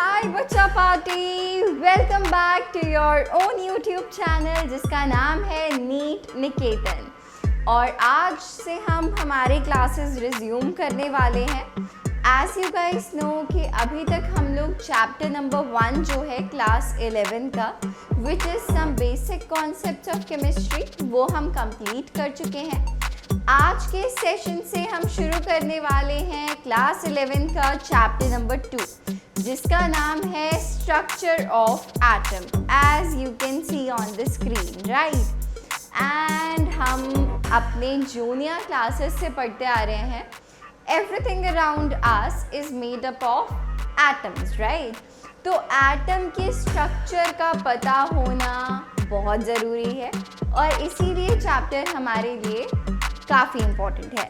हाय बच्चा party, welcome back to your own YouTube channel जिसका नाम है नीट निकेतन। और आज से हम हमारे क्लासेस रिज्यूम करने वाले हैं। एज यू गाइस नो कि अभी तक हम लोग चैप्टर नंबर 1 जो है क्लास 11 का which is some basic concepts of chemistry, वो हम कंप्लीट कर चुके हैं। आज के सेशन से हम शुरू करने वाले हैं क्लास 11 का चैप्टर नंबर 2 जिसका नाम है structure of atom, as you can see on the screen, right. And हम अपने जूनियर क्लासेस से पढ़ते आ रहे हैं everything around us is made up of atoms, right. तो एटम के स्ट्रक्चर का पता होना बहुत ज़रूरी है और इसीलिए चैप्टर हमारे लिए काफ़ी इम्पोर्टेंट है।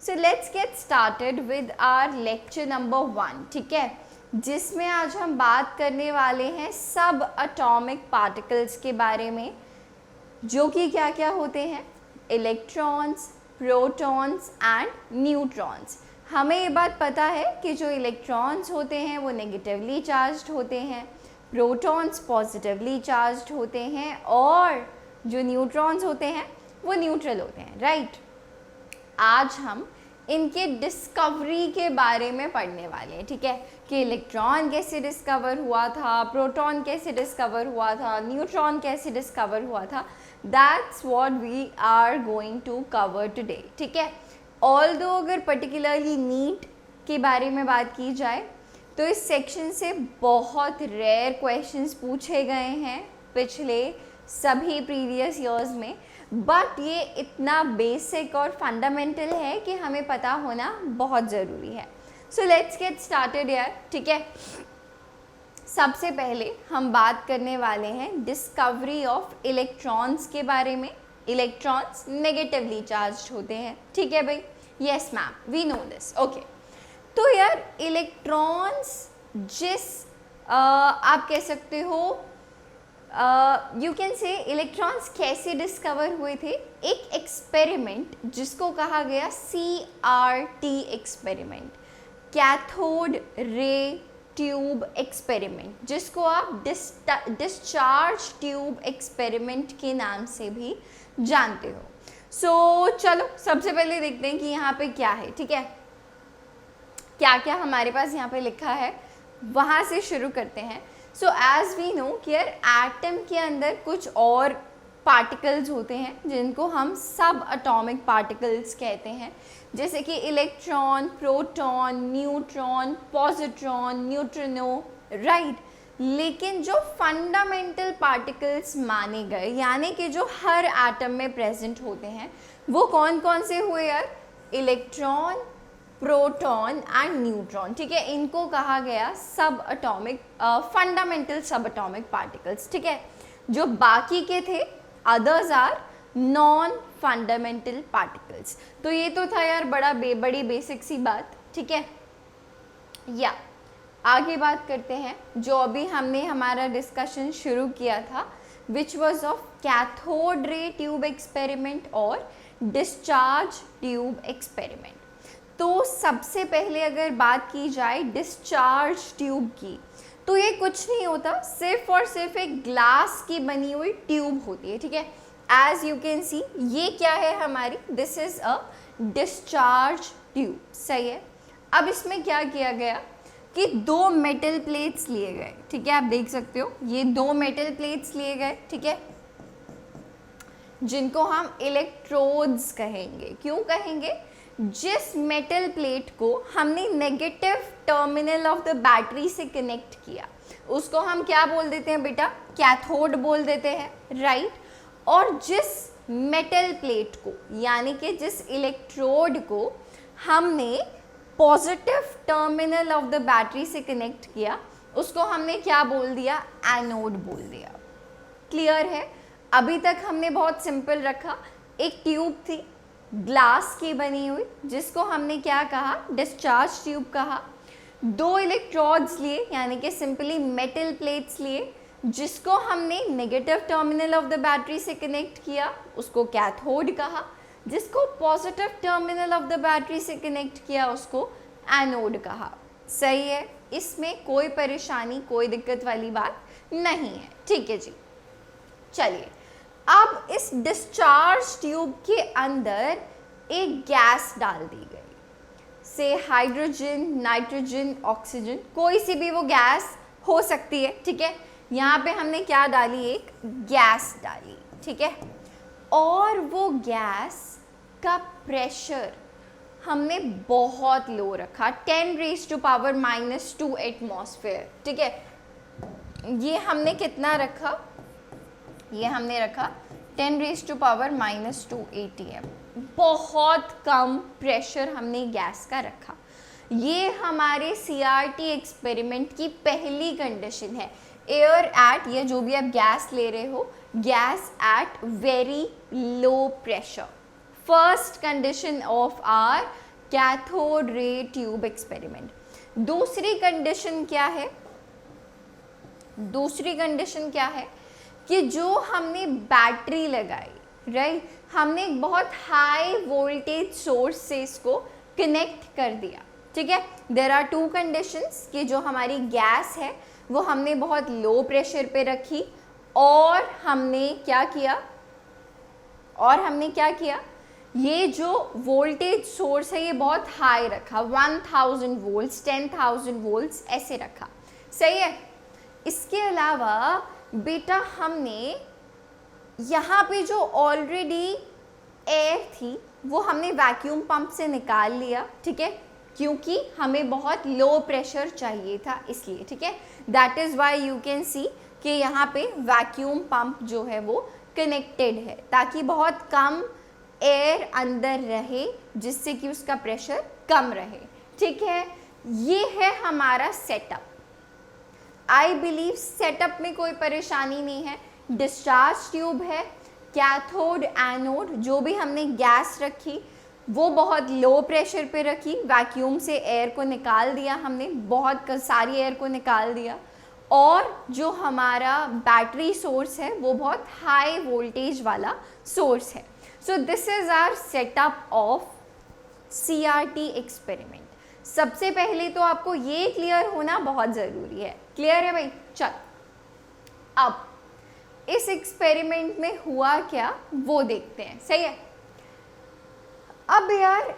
So let's get started with our lecture number 1, ठीक है, जिसमें आज हम बात करने वाले हैं सब एटॉमिक पार्टिकल्स के बारे में, जो कि क्या क्या होते हैं, इलेक्ट्रॉन्स, प्रोटॉन्स एंड न्यूट्रॉन्स। हमें ये बात पता है कि जो इलेक्ट्रॉन्स होते हैं वो नेगेटिवली चार्ज्ड होते हैं, प्रोटॉन्स पॉजिटिवली चार्ज्ड होते हैं और जो न्यूट्रॉन्स होते हैं वो न्यूट्रल होते हैं, राइट। आज हम इनके डिस्कवरी के बारे में पढ़ने वाले हैं, ठीक है, कि इलेक्ट्रॉन कैसे डिस्कवर हुआ था, प्रोटॉन कैसे डिस्कवर हुआ था, न्यूट्रॉन कैसे डिस्कवर हुआ था। That's what we are going to cover today, ठीक है। ऑल्दो अगर पर्टिकुलरली नीट के बारे में बात की जाए तो इस सेक्शन से बहुत रेयर क्वेश्चंस पूछे गए हैं पिछले सभी प्रीवियस ईयर्स में, बट ये इतना बेसिक और फंडामेंटल है कि हमें पता होना बहुत ज़रूरी है। सो लेट्स गेट स्टार्टेड यार, ठीक है। सबसे पहले हम बात करने वाले हैं डिस्कवरी ऑफ इलेक्ट्रॉन्स के बारे में। इलेक्ट्रॉन्स नेगेटिवली चार्ज्ड होते हैं, ठीक है भाई, yes ma'am, we know this, okay. तो यार इलेक्ट्रॉन्स आप कह सकते हो यू कैन से इलेक्ट्रॉन्स कैसे डिस्कवर हुए थे, एक एक्सपेरिमेंट जिसको कहा गया CRT experiment, cathode ray tube experiment, जिसको आप डिस्चार्ज ट्यूब एक्सपेरिमेंट के नाम से भी जानते हो। सो चलो सबसे पहले देखते हैं कि यहाँ पे क्या है, ठीक है, क्या क्या हमारे पास यहाँ पे लिखा है, वहाँ से शुरू करते हैं। सो एज वी नो कि यार एटम के अंदर कुछ और पार्टिकल्स होते हैं जिनको हम सब एटॉमिक पार्टिकल्स कहते हैं, जैसे कि electron, proton, neutron, positron, neutrino, right. लेकिन जो फंडामेंटल पार्टिकल्स माने गए, यानी कि जो हर एटम में प्रेजेंट होते हैं, वो कौन कौन से हुए यार, इलेक्ट्रॉन, प्रोटॉन एंड न्यूट्रॉन, ठीक है। इनको कहा गया sub atomic fundamental sub atomic particles, ठीक है। जो बाकी के थे others are non fundamental particles. तो ये तो था यार बड़ी बेसिक सी बात, ठीक है। या आगे बात करते हैं, जो अभी हमने हमारा डिस्कशन शुरू किया था which was of cathode ray tube experiment और डिस्चार्ज ट्यूब एक्सपेरिमेंट। तो सबसे पहले अगर बात की जाए डिस्चार्ज ट्यूब की, तो ये कुछ नहीं होता, सिर्फ और सिर्फ एक ग्लास की बनी हुई ट्यूब होती है, ठीक है। एज यू कैन सी ये क्या है हमारी, this is a discharge tube, सही है। अब इसमें क्या किया गया कि 2 मेटल प्लेट्स लिए गए, ठीक है, आप देख सकते हो ये 2 मेटल प्लेट्स लिए गए, ठीक है, जिनको हम इलेक्ट्रोड्स कहेंगे। क्यों कहेंगे, जिस मेटल प्लेट को हमने negative terminal of the battery से कनेक्ट किया उसको हम क्या बोल देते हैं बेटा, कैथोड बोल देते हैं, राइट। और जिस मेटल प्लेट को, यानी कि जिस इलेक्ट्रोड को हमने positive terminal of the battery से कनेक्ट किया, उसको हमने क्या बोल दिया? एनोड बोल दिया। क्लियर है? अभी तक हमने बहुत सिंपल रखा। एक ट्यूब थी ग्लास की बनी हुई, जिसको हमने क्या कहा? डिस्चार्ज ट्यूब कहा। दो इलेक्ट्रोड्स लिए, यानी कि सिंपली मेटल प्लेट्स लिए, जिसको हमने negative terminal of the battery से कनेक्ट किया, उसको कैथोड कहा। जिसको positive terminal of the battery से कनेक्ट किया, उसको एनोड कहा। सही है? इसमें कोई परेशानी, कोई दिक्कत वाली बात नहीं है। ठीक है जी, चलिए अब इस डिस्चार्ज ट्यूब के अंदर एक गैस डाल दी गई, से हाइड्रोजन, नाइट्रोजन, ऑक्सीजन, कोई सी भी वो गैस हो सकती है। ठीक है, यहाँ पे हमने क्या डाली? एक गैस डाली। ठीक है, और वो गैस का प्रेशर हमने बहुत लो रखा, 10⁻⁻² एटमॉस्फेयर। ठीक है, ये हमने कितना रखा? ये हमने रखा 10⁻⁻² ATM। बहुत कम प्रेशर हमने गैस का रखा। ये हमारे CRT एक्सपेरिमेंट की पहली कंडीशन है। एयर एट, या जो भी आप गैस ले रहे हो, gas at very low pressure. First condition of our cathode ray tube experiment. दूसरी कंडीशन क्या है? दूसरी कंडीशन क्या है कि जो हमने बैटरी लगाई, राइट, हमने एक बहुत हाई वोल्टेज सोर्स से इसको कनेक्ट कर दिया। ठीक है, देयर आर टू कंडीशंस कि जो हमारी गैस है वो हमने बहुत लो प्रेशर पे रखी, और हमने क्या किया? ये जो वोल्टेज सोर्स है ये बहुत हाई रखा, 1000 वोल्ट्स, 10,000 वोल्ट्स ऐसे रखा। सही है? इसके अलावा बेटा हमने यहाँ पे जो ऑलरेडी एयर थी वो हमने वैक्यूम पंप से निकाल लिया। ठीक है, क्योंकि हमें बहुत लो प्रेशर चाहिए था इसलिए। ठीक है, that is why you can see कि यहाँ पे वैक्यूम पंप जो है वो कनेक्टेड है, ताकि बहुत कम एयर अंदर रहे, जिससे कि उसका प्रेशर कम रहे। ठीक है, ये है हमारा सेटअप। आई बिलीव सेटअप में कोई परेशानी नहीं है। डिस्चार्ज ट्यूब है, कैथोड, एनोड, जो भी हमने गैस रखी वो बहुत लो प्रेशर पे रखी, वैक्यूम से एयर को निकाल दिया हमने, बहुत सारी एयर को निकाल दिया, और जो हमारा बैटरी सोर्स है वो बहुत हाई वोल्टेज वाला सोर्स है। So this is our setup of CRT experiment. सबसे पहले तो आपको ये क्लियर होना बहुत ज़रूरी है। क्लियर है भाई? चल, अब इस एक्सपेरिमेंट में हुआ क्या वो देखते हैं। सही है? अब यार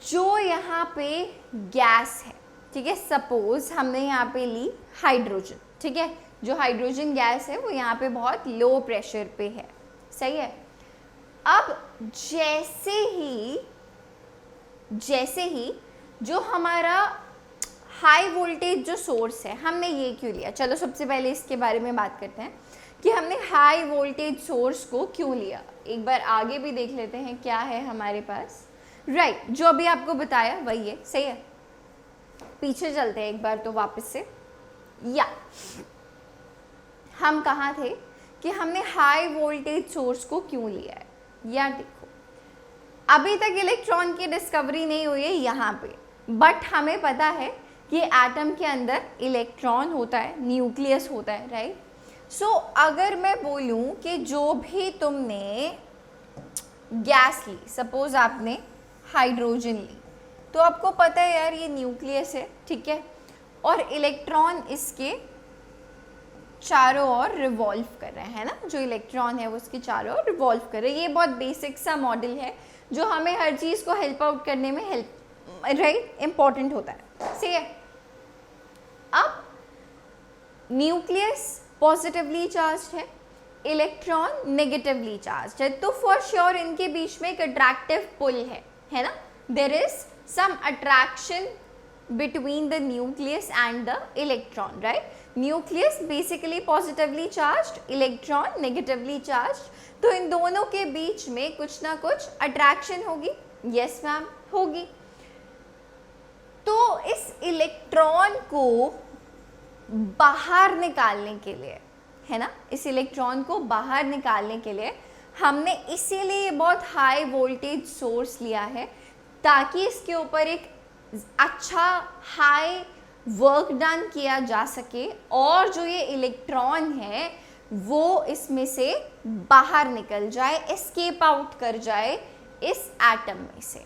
जो यहाँ पे गैस है, ठीक है, सपोज हमने यहाँ पे ली हाइड्रोजन। ठीक है, जो हाइड्रोजन गैस है वो यहाँ पे बहुत लो प्रेशर पे है। सही है? अब जैसे ही जो हमारा हाई वोल्टेज जो सोर्स है, हमने ये क्यों लिया? चलो सबसे पहले इसके बारे में बात करते हैं कि हमने हाई वोल्टेज सोर्स को क्यों लिया। एक बार आगे भी देख लेते हैं क्या है हमारे पास। राइट, जो अभी आपको बताया वही है। सही है? पीछे चलते हैं एक बार तो वापस से। या हम कहाँ थे कि हमने हाई वोल्टेज सोर्स को क्यों लिया है। या देखो, अभी तक इलेक्ट्रॉन की डिस्कवरी नहीं हुई है यहाँ पे, बट हमें पता है कि एटम के अंदर इलेक्ट्रॉन होता है, न्यूक्लियस होता है। राइट, सो अगर मैं बोलूँ कि जो भी तुमने गैस ली, सपोज आपने हाइड्रोजन ली, तो आपको पता है यार ये न्यूक्लियस है। ठीक है, और इलेक्ट्रॉन इसके चारों ओर रिवॉल्व कर रहे हैं ना, जो इलेक्ट्रॉन है वो उसके चारों ओर रिवॉल्व कर रहे हैं। ये बहुत बेसिक सा मॉडल है जो हमें हर चीज़ को हेल्प आउट करने में इम्पॉर्टेंट होता है। सही है? अब न्यूक्लियस पॉजिटिवली चार्ज है, इलेक्ट्रॉन नेगेटिवली चार्ज है, तो फॉर श्योर इनके बीच में एक अट्रैक्टिव पुल है ना। There is some attraction between the nucleus and the electron. Right, nucleus basically positively charged, electron negatively charged, तो इन दोनों के बीच में कुछ ना कुछ अट्रैक्शन होगी। यस मैम, होगी। तो इस इलेक्ट्रॉन को बाहर निकालने के लिए, है ना, इस इलेक्ट्रॉन को बाहर निकालने के लिए हमने इसीलिए बहुत हाई वोल्टेज सोर्स लिया है, ताकि इसके ऊपर एक अच्छा हाई वर्क डन किया जा सके और जो ये इलेक्ट्रॉन है वो इसमें से बाहर निकल जाए, एस्केप आउट कर जाए इस एटम में से।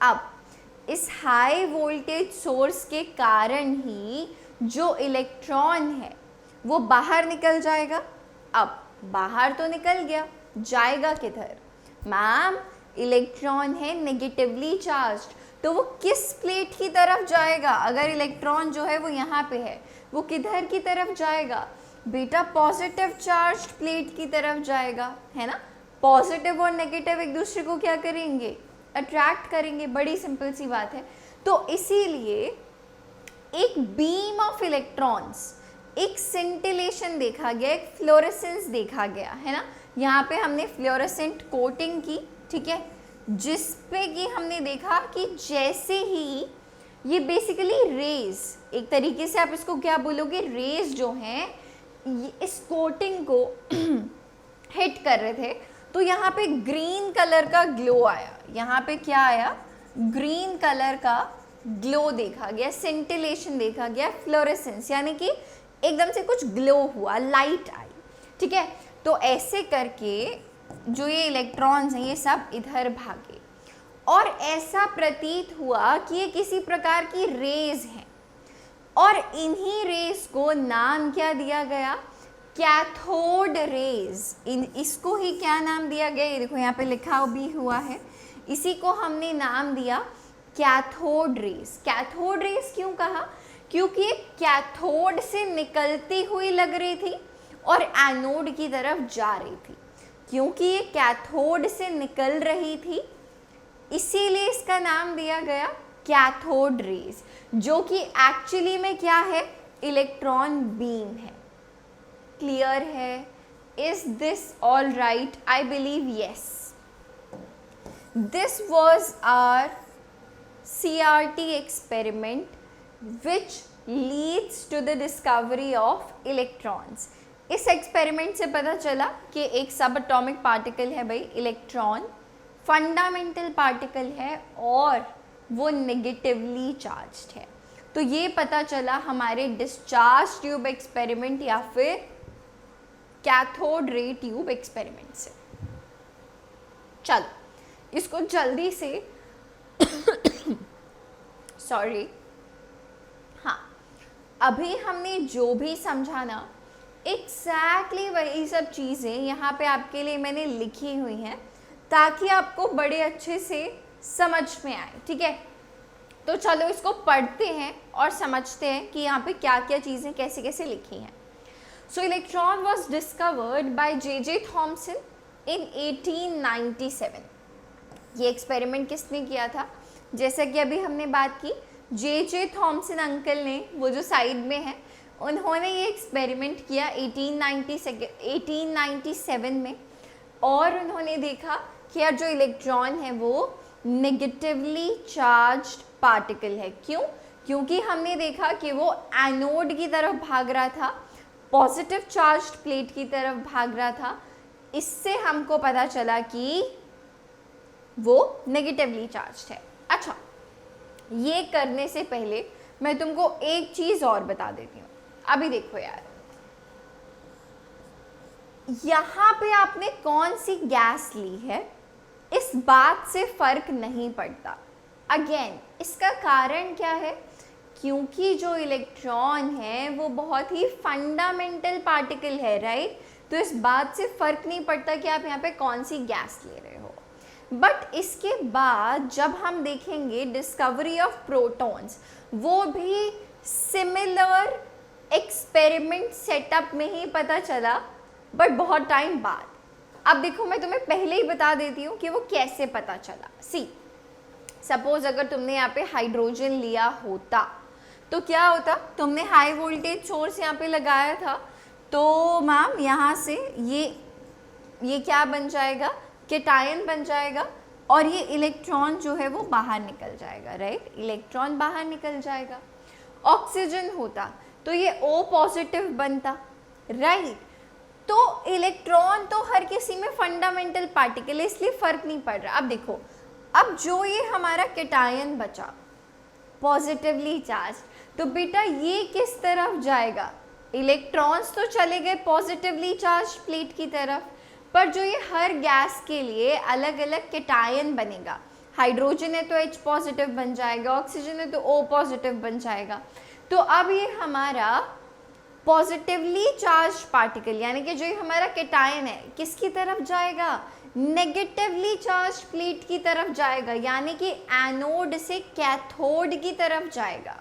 अब इस हाई वोल्टेज सोर्स के कारण ही जो इलेक्ट्रॉन है वो बाहर निकल जाएगा। अब बाहर तो निकल गया, जाएगा किधर? मैम, इलेक्ट्रॉन है नेगेटिवली चार्ज्ड, तो वो किस प्लेट की तरफ जाएगा? अगर इलेक्ट्रॉन जो है वो यहाँ पे है, वो किधर की तरफ जाएगा? बेटा पॉजिटिव चार्ज्ड प्लेट की तरफ जाएगा, है ना। पॉजिटिव और नेगेटिव एक दूसरे को क्या करेंगे? अट्रैक्ट करेंगे। बड़ी सिंपल सी बात है। तो इसीलिए एक बीम ऑफ इलेक्ट्रॉन्स, एक सिंटिलेशन देखा गया, एक फ्लोरेसेंस देखा गया, है ना। यहाँ पे हमने फ्लोरेसेंट कोटिंग की, ठीक है, जिस पे कि हमने देखा कि जैसे ही ये बेसिकली रेज, एक तरीके से आप इसको क्या बोलोगे, रेज जो हैं इस कोटिंग को हिट कर रहे थे, तो यहाँ पे ग्रीन कलर का ग्लो आया। यहाँ पे क्या आया? ग्रीन कलर का ग्लो देखा गया, सिंटिलेशन देखा गया, फ्लोरेसेंस, यानी कि एकदम से कुछ ग्लो हुआ, लाइट आई, ठीक है। तो ऐसे करके जो ये इलेक्ट्रॉन्स हैं ये सब इधर भागे और ऐसा प्रतीत हुआ कि ये किसी प्रकार की रेज हैं और इन्हीं रेज को नाम क्या दिया गया? Cathode rays. इसको ही क्या नाम दिया गया? ये देखो यहाँ पे लिखा भी हुआ है, इसी को हमने नाम दिया कैथोड रेज। कैथोड रेज क्यों कहा? क्योंकि ये कैथोड से निकलती हुई लग रही थी और एनोड की तरफ जा रही थी। क्योंकि ये कैथोड से निकल रही थी इसीलिए इसका नाम दिया गया कैथोड रेज, जो कि एक्चुअली में क्या है? इलेक्ट्रॉन बीम है। क्लियर है? Is this all right? I believe yes. This was our CRT experiment which leads to the discovery of electrons. इस एक्सपेरिमेंट से पता चला कि एक सब एटॉमिक पार्टिकल है भाई इलेक्ट्रॉन, फंडामेंटल पार्टिकल है और वो नेगेटिवली चार्ज्ड है। तो ये पता चला हमारे डिस्चार्ज ट्यूब एक्सपेरिमेंट या फिर कैथोड रे ट्यूब एक्सपेरिमेंट से। चलो इसको जल्दी से सॉरी, हाँ, अभी हमने जो भी समझा ना एग्जैक्टली वही सब चीज़ें यहाँ पे आपके लिए मैंने लिखी हुई हैं ताकि आपको बड़े अच्छे से समझ में आए, ठीक है। तो चलो इसको पढ़ते हैं और समझते हैं कि यहाँ पे क्या क्या चीज़ें कैसे कैसे लिखी हैं। So electron was discovered by J.J. Thomson in 1897। ये एक्सपेरिमेंट किसने किया था? जैसा कि अभी हमने बात की, J.J. थॉमसन अंकल ने, वो जो साइड में है, उन्होंने ये एक्सपेरिमेंट किया 1897 में और उन्होंने देखा कि यार जो इलेक्ट्रॉन है वो नेगेटिवली चार्ज्ड पार्टिकल है। क्यों? क्योंकि हमने देखा कि वो एनोड की तरफ भाग रहा था, पॉजिटिव चार्ज्ड प्लेट की तरफ भाग रहा था। इससे हमको पता चला कि वो नेगेटिवली चार्ज्ड है। अच्छा, ये करने से पहले मैं तुमको एक चीज़ और बता देती हूँ। अभी देखो यार, यहाँ पे आपने कौन सी गैस ली है इस बात से फर्क नहीं पड़ता। अगेन इसका कारण क्या है? क्योंकि जो इलेक्ट्रॉन है वो बहुत ही फंडामेंटल पार्टिकल है, राइट। तो इस बात से फर्क नहीं पड़ता कि आप यहाँ पे कौन सी गैस ले रहे हो। बट इसके बाद जब हम देखेंगे डिस्कवरी ऑफ प्रोटॉन्स, वो भी सिमिलर एक्सपेरिमेंट सेटअप में ही पता चला, बट बहुत टाइम बाद। अब देखो मैं तुम्हें पहले ही बता देती हूँ कि वो कैसे पता चला। सी, सपोज अगर तुमने यहाँ पे हाइड्रोजन लिया होता तो क्या होता, तुमने हाई वोल्टेज सोर्स यहाँ पे लगाया था, तो मैम यहाँ से ये क्या बन जाएगा, कैटायन बन जाएगा, और ये इलेक्ट्रॉन जो है वो बाहर निकल जाएगा, राइट, इलेक्ट्रॉन बाहर निकल जाएगा। ऑक्सीजन होता तो ये O पॉजिटिव बनता, राइट। तो इलेक्ट्रॉन तो हर किसी में फंडामेंटल पार्टिकल है, इसलिए फर्क नहीं पड़ रहा। अब देखो, अब जो ये हमारा कैटायन बचा पॉजिटिवली चार्ज, तो बेटा ये किस तरफ जाएगा, इलेक्ट्रॉन्स तो चले गए पॉजिटिवली चार्ज प्लेट की तरफ, पर जो ये हर गैस के लिए अलग अलग कैटायन बनेगा, हाइड्रोजन है तो H पॉजिटिव बन जाएगा, ऑक्सीजन है तो O पॉजिटिव बन जाएगा। तो अब ये हमारा पॉजिटिवली चार्ज पार्टिकल यानी कि जो ये हमारा कैटायन है किसकी तरफ जाएगा, नेगेटिवली चार्ज प्लेट की तरफ जाएगा, यानी कि एनोड से कैथोड की तरफ जाएगा।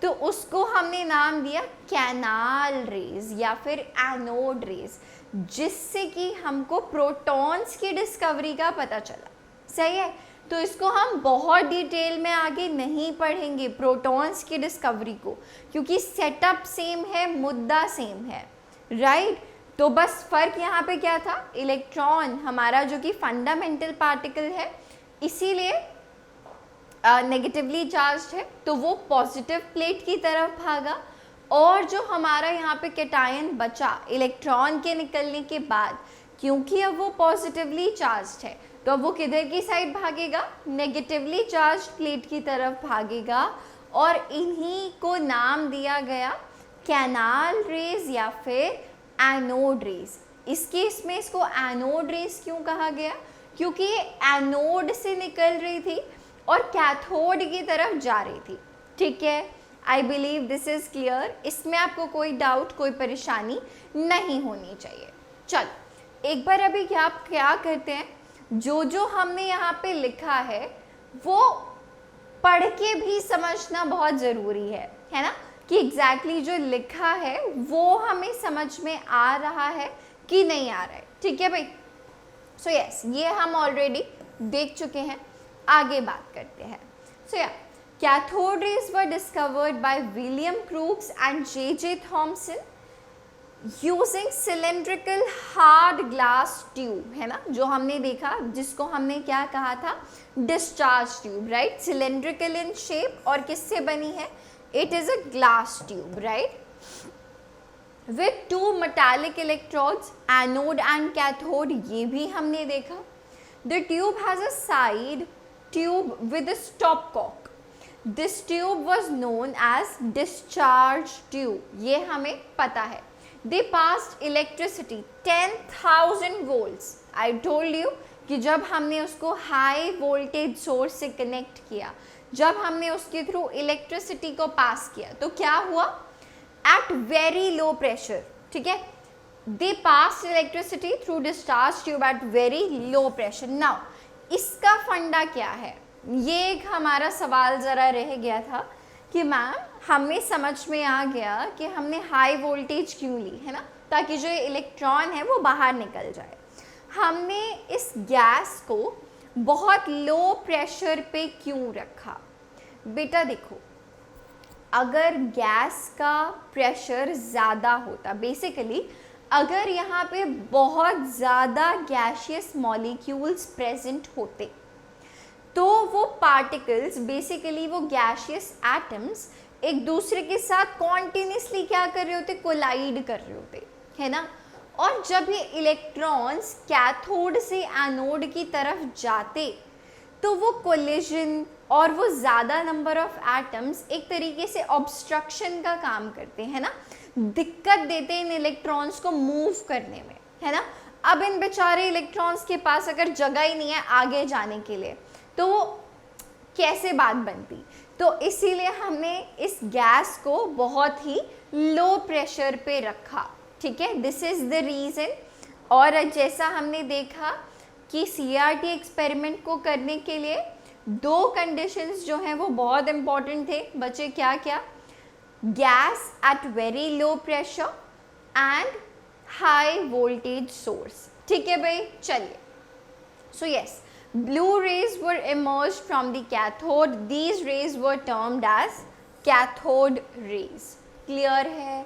तो उसको हमने नाम दिया कैनाल रेज या फिर एनोड रेज, जिससे कि हमको प्रोटॉन्स की डिस्कवरी का पता चला। सही है, तो इसको हम बहुत डिटेल में आगे नहीं पढ़ेंगे प्रोटॉन्स की डिस्कवरी को, क्योंकि सेटअप सेम है, मुद्दा सेम है, राइट। तो बस फर्क यहाँ पे क्या था, इलेक्ट्रॉन हमारा जो कि फंडामेंटल पार्टिकल है, इसीलिए नेगेटिवली चार्ज्ड है, तो वो पॉजिटिव प्लेट की तरफ भागा, और जो हमारा यहाँ पे कैटायन बचा इलेक्ट्रॉन के निकलने के बाद, क्योंकि अब वो पॉजिटिवली चार्ज्ड है, तो अब वो किधर की साइड भागेगा, नेगेटिवली चार्ज्ड प्लेट की तरफ भागेगा, और इन्हीं को नाम दिया गया कैनाल रेज या फिर एनोड रेज। इस केस में इसको एनोड रेज क्यों कहा गया, क्योंकि ये एनोड से निकल रही थी और कैथोड की तरफ जा रही थी। ठीक है, I believe this is clear, इसमें आपको कोई डाउट, कोई परेशानी नहीं होनी चाहिए। चल एक बार अभी क्या करते हैं, जो हमने यहाँ पे लिखा है वो पढ़ के भी समझना बहुत ज़रूरी है ना, कि एग्जैक्टली जो लिखा है वो हमें समझ में आ रहा है कि नहीं आ रहा है। ठीक है भाई, सो यस, ये हम ऑलरेडी देख चुके हैं, आगे बात करते हैं। सो या cathode rays were discovered by William Crookes and J.J. Thomson using cylindrical hard glass tube, है ना, जो हमने देखा, जिसको हमने क्या कहा था, discharge tube, right, cylindrical in shape, और किससे बनी है, it is a glass tube, right, with two metallic electrodes, anode and cathode, ये भी हमने देखा। The tube has a side tube with a stopcock, this tube was known as discharge tube, ये हमें पता है। They passed electricity 10,000 volts. I told you कि जब हमने उसको हाई वोल्टेज सोर्स से कनेक्ट किया, जब हमने उसके थ्रू इलेक्ट्रिसिटी को पास किया, तो क्या हुआ, एट वेरी लो प्रेशर, ठीक है, they pass electricity through discharge tube at very low pressure. Now इसका फंडा क्या है, ये एक हमारा सवाल ज़रा रह गया था कि मैम हमें समझ में आ गया कि हमने हाई वोल्टेज क्यों ली, है ना, ताकि जो इलेक्ट्रॉन है वो बाहर निकल जाए। हमने इस गैस को बहुत लो प्रेशर पे क्यों रखा, बेटा देखो, अगर गैस का प्रेशर ज़्यादा होता, बेसिकली अगर यहाँ पे बहुत ज़्यादा गैशियस मॉलिक्यूल्स प्रेजेंट होते, तो वो पार्टिकल्स, बेसिकली वो गैशियस एटम्स एक दूसरे के साथ कॉन्टिन्यूसली क्या कर रहे होते, कोलाइड कर रहे होते, है ना, और जब ये इलेक्ट्रॉन्स कैथोड से एनोड की तरफ जाते, तो वो कोलिजन और वो ज़्यादा नंबर ऑफ एटम्स एक तरीके से ऑब्स्ट्रक्शन का काम करते हैं ना, दिक्कत देते हैं इन इलेक्ट्रॉन्स को मूव करने में, है ना। अब इन बेचारे इलेक्ट्रॉन्स के पास अगर जगह ही नहीं है आगे जाने के लिए, तो वो कैसे बात बनती, तो इसीलिए हमने इस गैस को बहुत ही लो प्रेशर पे रखा। ठीक है, दिस इज़ द रीज़न। और जैसा हमने देखा कि CRT एक्सपेरिमेंट को करने के लिए दो कंडीशंस जो हैं वो बहुत इंपॉर्टेंट थे बच्चे, क्या क्या, gas at very low pressure and high voltage source. ठीक है भाई, चलिए, so yes, blue rays were emerged from the cathode. These rays were termed as cathode rays. Clear है?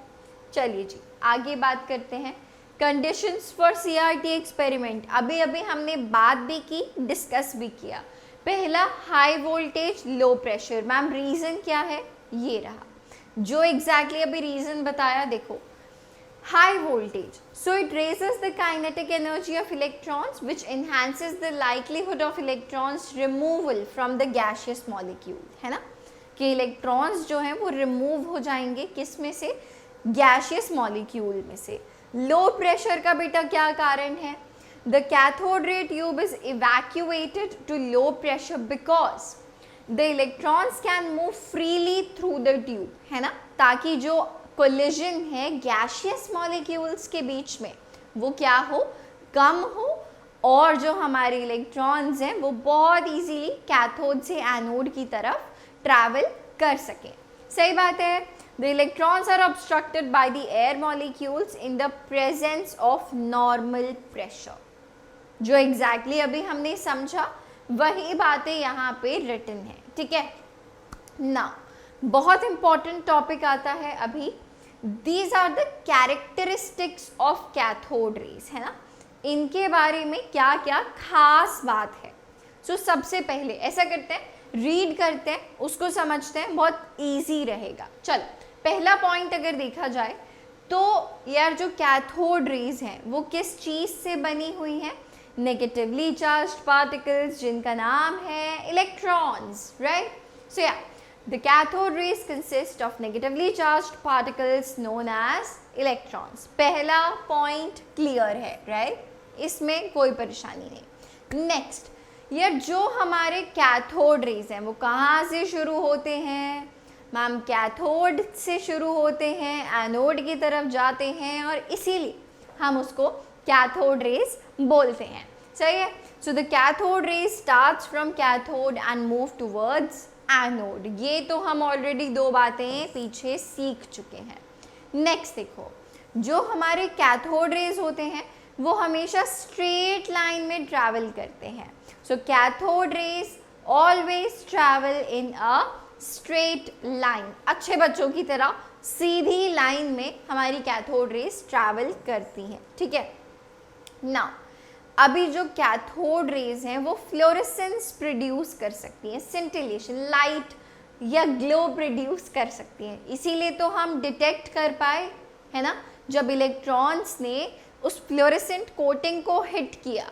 चलिए जी आगे बात करते हैं कंडीशंस फॉर CRT एक्सपेरिमेंट। अभी अभी हमने बात भी की, डिस्कस भी किया। पहला high voltage low pressure. Ma'am reason क्या है? ये रहा जो एग्जैक्टली अभी रीज़न बताया। देखो high voltage, so it raises the kinetic energy of electrons which enhances the likelihood of electrons removal from the gaseous molecule, है ना, कि इलेक्ट्रॉन्स जो हैं वो रिमूव हो जाएंगे किस में से? गैशियस मॉलिक्यूल में से। लो प्रेशर का बेटा क्या कारण है? The cathode ray tube is evacuated to low pressure because the electrons can move freely through the tube, है ना, ताकि जो कोलिजन है गैशियस मॉलिक्यूल्स के बीच में वो क्या हो? कम हो, और जो हमारे इलेक्ट्रॉन्स हैं वो बहुत इजीली कैथोड से एनोड की तरफ ट्रैवल कर सकें। सही बात है। The electrons are obstructed by the air molecules in the presence of normal pressure. जो एग्जैक्टली अभी हमने समझा वही बातें यहाँ पे रिटन है, ठीक है ना। बहुत इंपॉर्टेंट टॉपिक आता है अभी, these are the characteristics of cathode rays, है ना, इनके बारे में क्या क्या खास बात है। सो सबसे पहले ऐसा करते हैं, रीड करते हैं, उसको समझते हैं, बहुत इजी रहेगा। चलो पहला पॉइंट अगर देखा जाए तो यार जो कैथोड रेज हैं वो किस चीज़ से बनी हुई हैं? नेगेटिवली चार्ज्ड पार्टिकल्स जिनका नाम है इलेक्ट्रॉन्स, राइट। सो या the cathode rays consist of negatively charged particles known as electrons। पहला पॉइंट क्लियर है, राइट, इसमें कोई परेशानी नहीं। नेक्स्ट, यार जो हमारे कैथोड रेज हैं वो कहाँ से शुरू होते हैं? मैम कैथोड से शुरू होते हैं, एनोड की तरफ जाते हैं, और इसीलिए हम उसको कैथोड रेज बोलते हैं। सही है। So the cathode rays starts from cathode and move towards anode. ये तो हम ऑलरेडी दो बातें पीछे सीख चुके हैं। नेक्स्ट देखो, जो हमारे कैथोड रेज होते हैं वो हमेशा स्ट्रेट लाइन में ट्रैवल करते हैं। So cathode rays always travel in a straight line. अच्छे बच्चों की तरह सीधी लाइन में हमारी कैथोड रेज ट्रैवल करती हैं, ठीक है ना। अभी जो कैथोड रेज हैं वो फ्लोरेसेंस प्रोड्यूस कर सकती हैं, सिंटिलेशन, लाइट या ग्लो प्रोड्यूस कर सकती हैं। इसीलिए तो हम डिटेक्ट कर पाए, है ना, जब इलेक्ट्रॉन्स ने उस फ्लोरेसेंट कोटिंग को हिट किया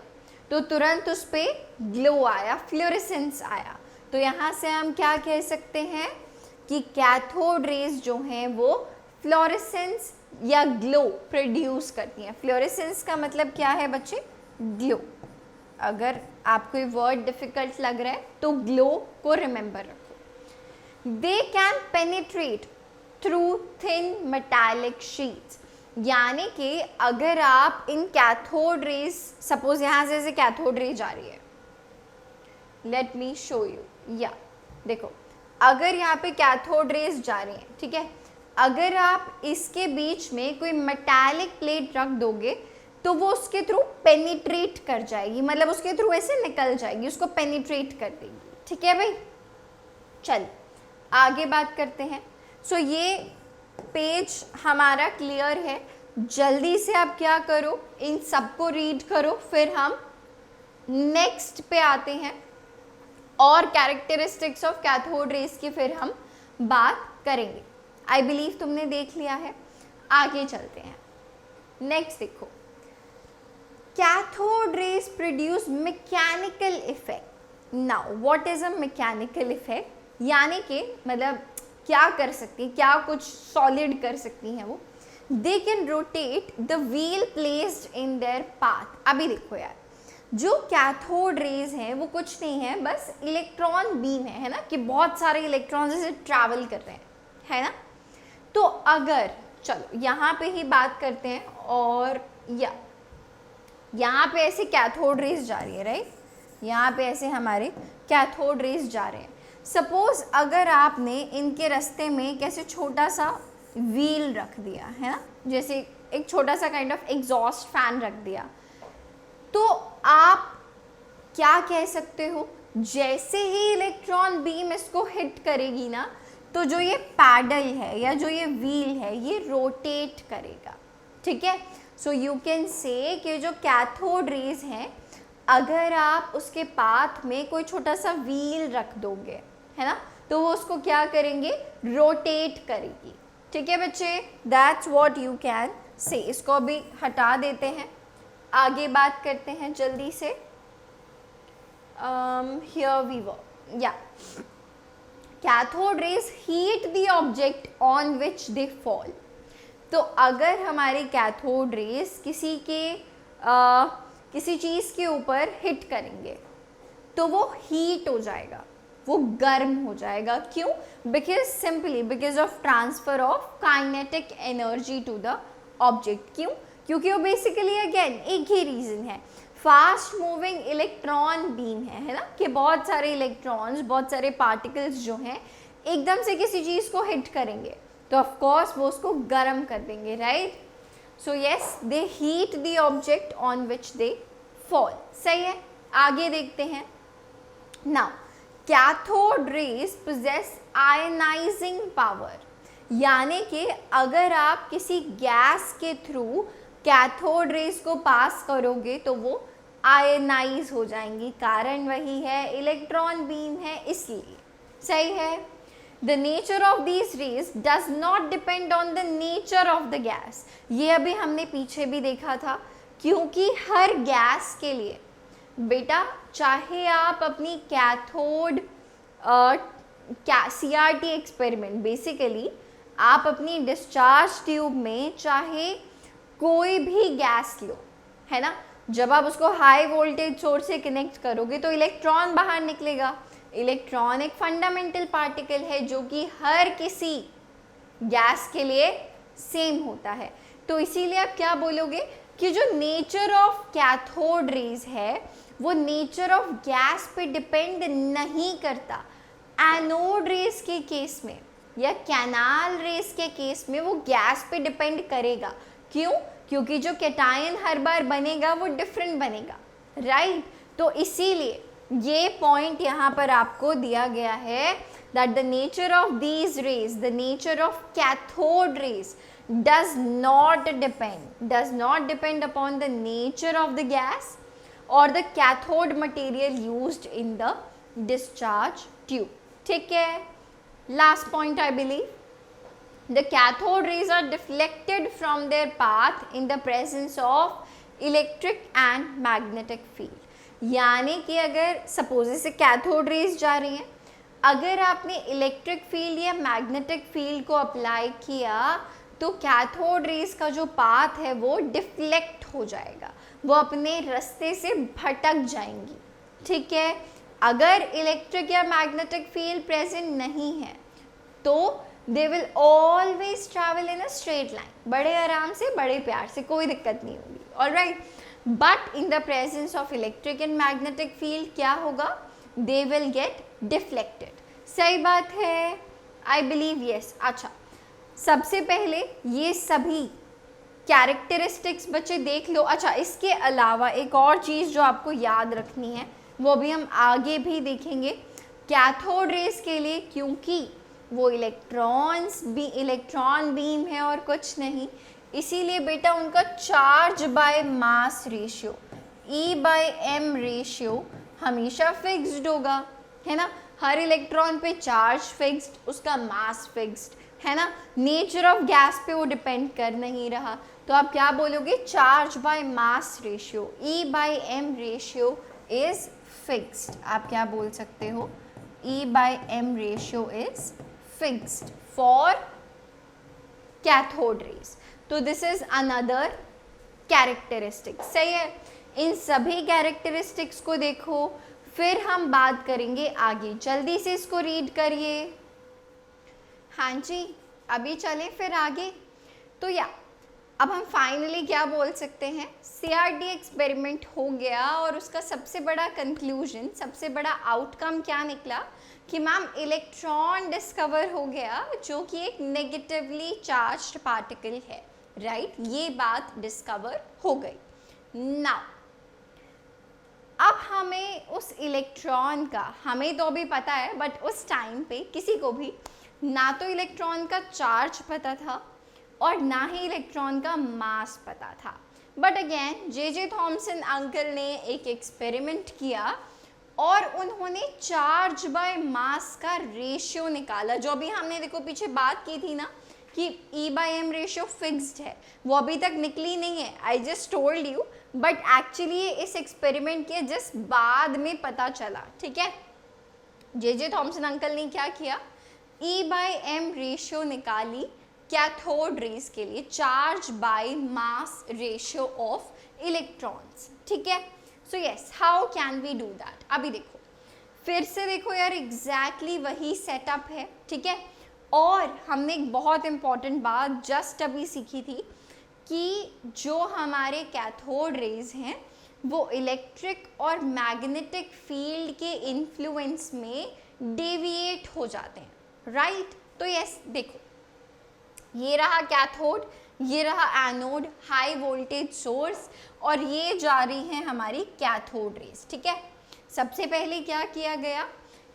तो तुरंत उस पर ग्लो आया, फ्लोरेसेंस आया। तो यहाँ से हम क्या कह सकते हैं कि कैथोड रेज जो हैं वो फ्लोरेसेंस या ग्लो प्रोड्यूस करती हैं। फ्लोरेसेंस का मतलब क्या है बच्चे? ग्लो। अगर आपको ये वर्ड डिफिकल्ट लग रहा है तो ग्लो को रिमेंबर रखो। They can penetrate through thin metallic sheets, यानी कि अगर आप इन कैथोड रेज, सपोज यहाँ से ऐसे कैथोड रे जा रही है, लेट मी शो यू, या देखो अगर यहाँ पे कैथोड रेज जा रही हैं, ठीक है, अगर आप इसके बीच में कोई मेटालिक प्लेट रख दोगे तो वो उसके थ्रू पेनिट्रेट कर जाएगी, मतलब उसके थ्रू ऐसे निकल जाएगी, उसको पेनिट्रेट कर देगी, ठीक है भाई। चल आगे बात करते हैं। सो ये पेज हमारा क्लियर है। जल्दी से आप क्या करो, इन सबको रीड करो, फिर हम नेक्स्ट पे आते हैं और कैरेक्टरिस्टिक्स ऑफ कैथोड रेज की फिर हम बात करेंगे। आई बिलीव तुमने देख लिया है। आगे चलते हैं। नेक्स्ट देखो, cathode rays produce mechanical effect. Now what is a mechanical effect? यानी कि मतलब क्या कर सकती है, क्या कुछ सॉलिड कर सकती हैं वो? They can rotate the wheel placed in their path. अभी देखो यार, जो कैथोड रेज हैं वो कुछ नहीं है, बस इलेक्ट्रॉन बीम है ना, कि बहुत सारे इलेक्ट्रॉन जैसे ट्रैवल कर रहे हैं, है ना। तो अगर चलो यहाँ पे ही बात करते हैं, और यहाँ पे ऐसे कैथोड रेज जा रही है, राइट, यहाँ पे ऐसे हमारे कैथोड रेज जा रहे हैं। सपोज अगर आपने इनके रास्ते में कैसे छोटा सा व्हील रख दिया है ना, जैसे एक छोटा सा काइंड ऑफ एग्जॉस्ट फैन रख दिया, तो आप क्या कह सकते हो, जैसे ही इलेक्ट्रॉन बीम इसको हिट करेगी ना, तो जो ये पैडल है या जो ये व्हील है ये रोटेट करेगा, ठीक है। सो यू कैन से कि जो कैथोड रेज हैं, अगर आप उसके पाथ में कोई छोटा सा व्हील रख दोगे, है ना, तो वो उसको क्या करेंगे, रोटेट करेगी, ठीक है बच्चे। दैट्स व्हाट यू कैन से। इसको अभी हटा देते हैं, आगे बात करते हैं जल्दी से। हियर वी वर, या cathode raise heat the object on which they fall. तो अगर हमारे कैथोड रेज किसी चीज़ के ऊपर हिट करेंगे तो वो हीट हो जाएगा, वो गर्म हो जाएगा। क्यों? Because of transfer of kinetic energy to the object. क्यों? क्योंकि वो बेसिकली अगेन एक ही रीज़न है, फास्ट मूविंग इलेक्ट्रॉन बीम है ना, कि बहुत सारे इलेक्ट्रॉन्स, बहुत सारे पार्टिकल्स जो हैं एकदम से किसी चीज़ को हिट करेंगे तो ऑफ कोर्स वो उसको गर्म कर देंगे, right. So yes, they heat the object on which they fall. सही है, आगे देखते हैं। Now cathode rays possess ionizing power, यानी कि अगर आप किसी गैस के थ्रू कैथोड रेज को पास करोगे तो वो आयनाइज हो जाएंगी। कारण वही है, इलेक्ट्रॉन बीम है इसलिए। सही है। The nature of these raise does not depend on the nature of the gas. ये अभी हमने पीछे भी देखा था, क्योंकि हर गैस के लिए बेटा, चाहे आप अपनी कैथोड CRT एक्सपेरिमेंट, बेसिकली आप अपनी डिस्चार्ज ट्यूब में चाहे कोई भी गैस लो, है ना, जब आप उसको हाई वोल्टेज सोर्स से कनेक्ट करोगे तो इलेक्ट्रॉन बाहर निकलेगा। इलेक्ट्रॉन एक फंडामेंटल पार्टिकल है जो कि हर किसी गैस के लिए सेम होता है। तो इसीलिए आप क्या बोलोगे कि जो नेचर ऑफ कैथोड रेज है वो नेचर ऑफ गैस पे डिपेंड नहीं करता। एनोड रेज के केस में या कैनाल रेज के केस में वो गैस पे डिपेंड करेगा। क्यों? क्योंकि जो कैटायन हर बार बनेगा वो डिफरेंट बनेगा, राइट। तो इसीलिए ये पॉइंट यहाँ पर आपको दिया गया है that the nature of these raise, the nature of cathode raise does not depend upon the nature of the gas or the cathode material used in the discharge tube. ठीक है, last point I believe, the cathode rays are deflected from their path in the presence of electric and magnetic field. यानी कि अगर suppose से cathode rays जा रही हैं, अगर आपने इलेक्ट्रिक फील्ड या मैग्नेटिक फील्ड को अप्लाई किया तो कैथोड रेज का जो पाथ है वो डिफ्लेक्ट हो जाएगा, वो अपने रास्ते से भटक जाएंगी, ठीक है। अगर इलेक्ट्रिक या मैग्नेटिक फील्ड प्रेजेंट नहीं है तो they will always travel in a straight line, बड़े आराम से, बड़े प्यार से, कोई दिक्कत नहीं होगी, alright. But in the presence of electric and magnetic field क्या होगा, दे विल गेट डिफ्लेक्टेड। सही बात है, आई बिलीव यस। अच्छा, सबसे पहले ये सभी कैरेक्टरिस्टिक्स बच्चे देख लो। अच्छा, इसके अलावा एक और चीज़ जो आपको याद रखनी है वो भी हम आगे भी देखेंगे। कैथोड रेज के लिए, क्योंकि वो इलेक्ट्रॉन बीम है और कुछ नहीं, इसीलिए बेटा उनका charge by mass ratio, E/m ratio हमेशा फिक्स्ड होगा, है ना। हर इलेक्ट्रॉन पे चार्ज फिक्स्ड, उसका मास फिक्स्ड, है ना। नेचर ऑफ गैस पे वो डिपेंड कर नहीं रहा, तो आप क्या बोलोगे, charge by mass ratio, E/m ratio is fixed. आप क्या बोल सकते हो, E/m ratio is fixed for cathode rays. तो दिस इज अनदर कैरेक्टरिस्टिक। सही है, इन सभी कैरेक्टरिस्टिक्स को देखो, फिर हम बात करेंगे आगे। जल्दी से इसको रीड करिए। हाँ जी, अभी चलें फिर आगे। तो या अब हम फाइनली क्या बोल सकते हैं, CRT एक्सपेरिमेंट हो गया और उसका सबसे बड़ा कंक्लूजन, सबसे बड़ा आउटकम क्या निकला कि मैम इलेक्ट्रॉन डिस्कवर हो गया जो कि एक नेगेटिवली चार्ज्ड पार्टिकल है, राइट। ये बात डिस्कवर हो गई। नाउ अब हमें उस इलेक्ट्रॉन का, हमें तो अभी पता है बट उस टाइम पे किसी को भी ना तो इलेक्ट्रॉन का चार्ज पता था और ना ही इलेक्ट्रॉन का मास पता था। But again J Thomson uncle ने एक एक्सपेरिमेंट किया और उन्होंने चार्ज बाय मास का रेशियो निकाला। जो भी हमने देखो पीछे बात की थी ना कि E/m रेशियो फिक्स्ड है, वो अभी तक निकली नहीं है, I just told you, but actually इस एक्सपेरिमेंट के जस्ट बाद में पता चला। ठीक है, जे थॉमसन अंकल ने क्या किया, E/m रेशियो निकाली कैथोड रेज के लिए, charge by mass ratio of electrons. ठीक है, so yes, how can we do that. अभी देखो, फिर से देखो यार, एग्जैक्टली वही सेटअप है। ठीक है, और हमने एक बहुत इंपॉर्टेंट बात जस्ट अभी सीखी थी कि जो हमारे कैथोड रेज हैं वो इलेक्ट्रिक और मैग्नेटिक फील्ड के इन्फ्लुएंस में डेविएट हो जाते हैं, राइट। तो यस देखो, ये रहा कैथोड, ये रहा एनोड, हाई वोल्टेज सोर्स, और ये जा रही है हमारी कैथोड रेज। ठीक है, सबसे पहले क्या किया गया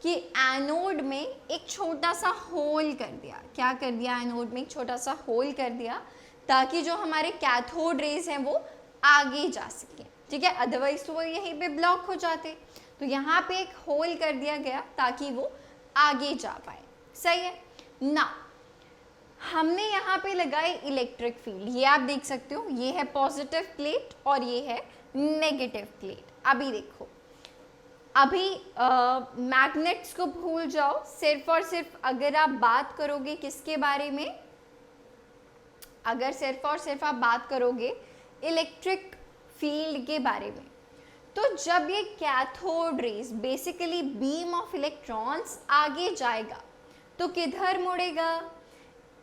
कि एनोड में एक छोटा सा होल कर दिया। क्या कर दिया, एनोड में एक छोटा सा होल कर दिया ताकि जो हमारे कैथोड रेज हैं वो आगे जा सके। ठीक है, अदरवाइज तो वो यहीं पे ब्लॉक हो जाते। तो यहाँ पे एक होल कर दिया गया ताकि वो आगे जा पाए। सही है ना। हमने यहाँ पे लगाई इलेक्ट्रिक फील्ड, ये आप देख सकते हो, ये है पॉजिटिव प्लेट और ये है नेगेटिव प्लेट। अभी देखो, अभी मैग्नेट्स को भूल जाओ, सिर्फ और सिर्फ अगर आप बात करोगे किसके बारे में, अगर सिर्फ और सिर्फ आप बात करोगे इलेक्ट्रिक फील्ड के बारे में, तो जब ये cathode rays basically beam of electrons आगे जाएगा तो किधर मुड़ेगा,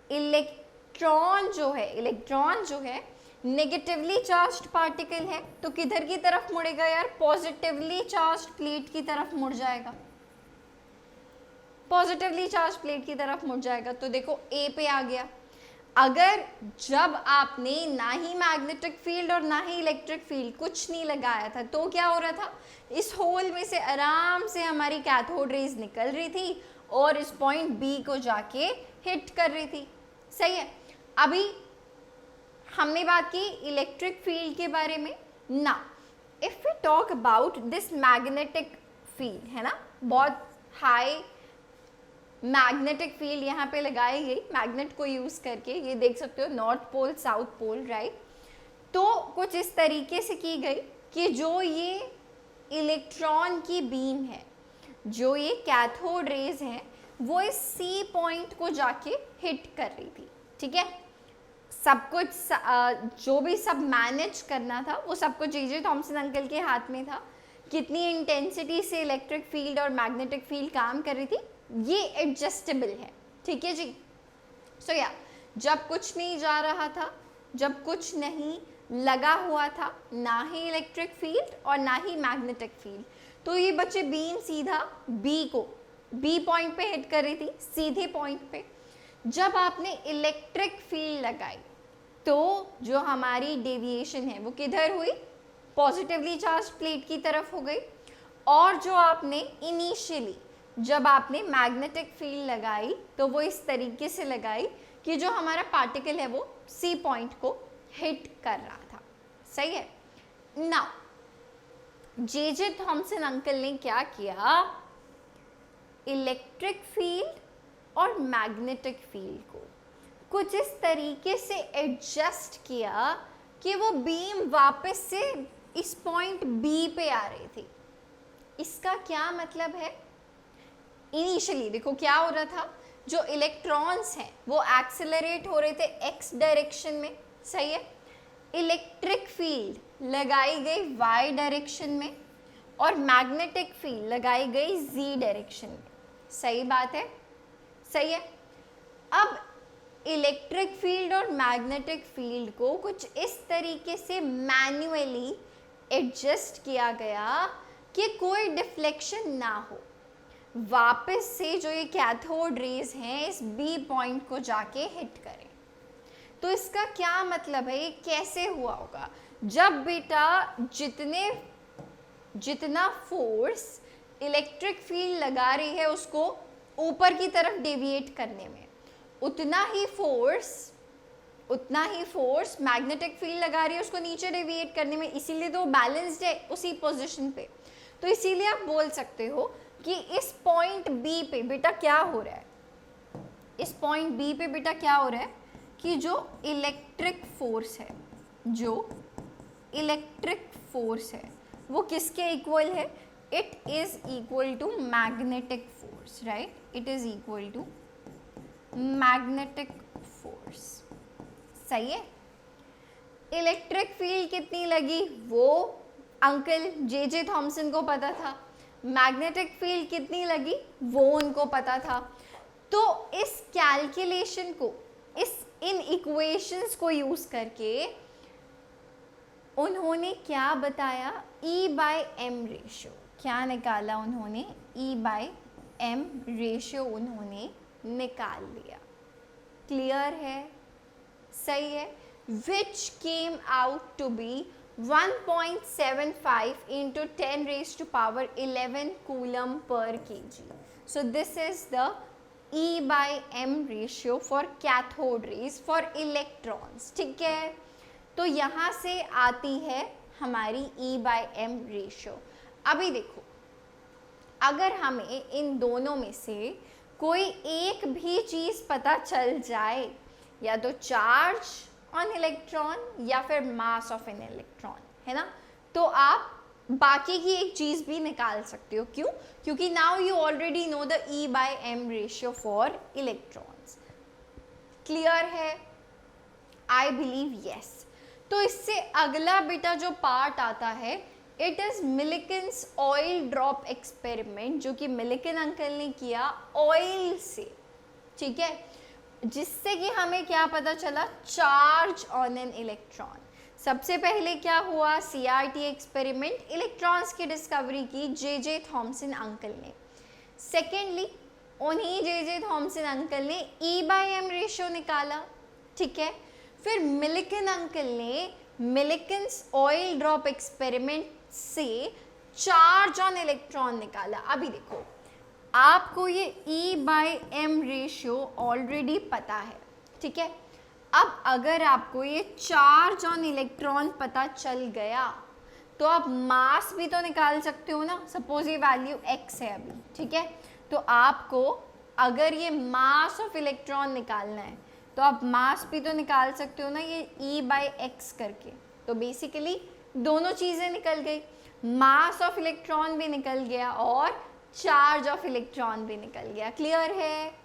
इलेक्ट्रॉन जो है नेगेटिवली चार्ज्ड पार्टिकल है तो किधर की तरफ मुड़ेगा यार, पॉजिटिवली चार्ज्ड प्लेट की तरफ मुड़ जाएगा, पॉजिटिवली चार्ज प्लेट की तरफ मुड़ जाएगा। तो देखो ए पे आ गया। अगर जब आपने ना ही मैग्नेटिक फील्ड और ना ही इलेक्ट्रिक फील्ड कुछ नहीं लगाया था तो क्या हो रहा था, इस होल में से आराम से हमारी कैथोड रेज निकल रही थी और इस पॉइंट बी को जाके हिट कर रही थी। सही है। अभी हमने बात की इलेक्ट्रिक फील्ड के बारे में ना। If we talk about this magnetic field, है ना, बहुत हाई मैग्नेटिक फील्ड यहाँ पे लगाई गई मैग्नेट को यूज करके, ये देख सकते हो north pole south pole, right. तो कुछ इस तरीके से की गई कि जो ये इलेक्ट्रॉन की बीम है, जो ये कैथोड रेज हैं, वो इस सी पॉइंट को जाके हिट कर रही थी। ठीक है, सब कुछ जो भी सब मैनेज करना था वो सब कुछ जे थॉमसन अंकल के हाथ में था। कितनी इंटेंसिटी से इलेक्ट्रिक फील्ड और मैग्नेटिक फील्ड काम कर रही थी ये एडजस्टेबल है। ठीक है जी। सो या जब कुछ नहीं जा रहा था, जब कुछ नहीं लगा हुआ था, ना ही इलेक्ट्रिक फील्ड और ना ही मैग्नेटिक फील्ड, तो ये बच्चे बीम सीधा बी पॉइंट पे हिट कर रही थी, सीधे पॉइंट पे। जब आपने इलेक्ट्रिक फील्ड लगाई तो जो हमारी डेविएशन है वो किधर हुई, पॉजिटिवली चार्ज प्लेट की तरफ हो गई। और जो आपने इनिशियली जब आपने मैग्नेटिक फील्ड लगाई तो वो इस तरीके से लगाई कि जो हमारा पार्टिकल है वो सी पॉइंट को हिट कर रहा था। सही है। नाउ जे थॉमसन अंकल ने क्या किया, इलेक्ट्रिक फील्ड और मैग्नेटिक फील्ड को कुछ इस तरीके से एडजस्ट किया कि वो बीम वापस से इस पॉइंट बी पे आ रही थी। इसका क्या मतलब है, इनिशियली देखो क्या हो रहा था, जो इलेक्ट्रॉन्स हैं वो एक्सेलरेट हो रहे थे एक्स डायरेक्शन में। सही है। इलेक्ट्रिक फील्ड लगाई गई वाई डायरेक्शन में और मैग्नेटिक फील्ड लगाई गई जी डायरेक्शन में। सही बात है। सही है। अब इलेक्ट्रिक फील्ड और मैग्नेटिक फील्ड को कुछ इस तरीके से मैन्युअली एडजस्ट किया गया कि कोई डिफ्लेक्शन ना हो, वापस से जो ये कैथोड रेज हैं इस बी पॉइंट को जाके हिट करें। तो इसका क्या मतलब है, ये कैसे हुआ होगा, जब बेटा जितना फोर्स इलेक्ट्रिक फील्ड लगा रही है उसको ऊपर की तरफ डेविएट करने में, उतना ही फोर्स मैग्नेटिक फील्ड लगा रही है उसको नीचे डेविएट करने में, इसीलिए तो बैलेंस्ड है उसी पोजीशन पे। तो इसीलिए आप बोल सकते हो कि इस पॉइंट बी पे बेटा क्या हो रहा है, इस पॉइंट बी पे बेटा क्या हो रहा है कि जो इलेक्ट्रिक फोर्स है वो किसके इक्वल है, it is equal to magnetic force, right, it is equal to magnetic force. सही है। इलेक्ट्रिक फील्ड कितनी लगी वो अंकल जे थॉमसन को पता था, मैग्नेटिक फील्ड कितनी लगी वो उनको पता था। तो इस कैलकुलेशन को, इन इक्वेशंस को यूज करके उन्होंने क्या बताया, E/m रेशियो, क्या निकाला उन्होंने, E/m रेशियो उन्होंने निकाल लिया। क्लियर है, सही है। Which came out to be 1.75 into 10 raised to power 11 coulomb per kg. So this is the E/m ratio for cathode rays for electrons. ठीक है, तो यहाँ से आती है हमारी E/m रेशियो। अभी देखो, अगर हमें इन दोनों में से कोई एक भी चीज़ पता चल जाए, या तो चार्ज ऑन इलेक्ट्रॉन या फिर मास ऑफ एन इलेक्ट्रॉन, है ना, तो आप बाकी की एक चीज़ भी निकाल सकते हो। क्यों? क्योंकि now you already know the E/m ratio for electrons. Clear है? I believe yes. तो इससे अगला बेटा जो पार्ट आता है, it is Millikan's oil drop experiment, जो कि मिलिकन अंकल ने किया ऑयल से, ठीक है, जिससे कि हमें क्या पता चला, चार्ज ऑन एन इलेक्ट्रॉन। सबसे पहले क्या हुआ, CRT एक्सपेरिमेंट, इलेक्ट्रॉन्स की डिस्कवरी की जे थॉमसन अंकल ने। सेकेंडली उन्हीं जे थॉमसन अंकल ने E/m रेशियो निकाला, ठीक है। फिर मिलिकन अंकल ने मिलिकन्स ऑयल ड्रॉप एक्सपेरिमेंट से चार्ज ऑन इलेक्ट्रॉन निकाला। अभी देखो, आपको ये E/m रेशियो ऑलरेडी पता है, ठीक है। अब अगर आपको ये चार्ज ऑन इलेक्ट्रॉन पता चल गया तो आप मास भी तो निकाल सकते हो ना। सपोज ये वैल्यू x है अभी, ठीक है, तो आपको अगर ये मास ऑफ इलेक्ट्रॉन निकालना है तो आप मास भी तो निकाल सकते हो ना, ये E/x करके। तो बेसिकली दोनों चीज़ें निकल गई, मास ऑफ इलेक्ट्रॉन भी निकल गया और चार्ज ऑफ इलेक्ट्रॉन भी निकल गया। क्लियर है?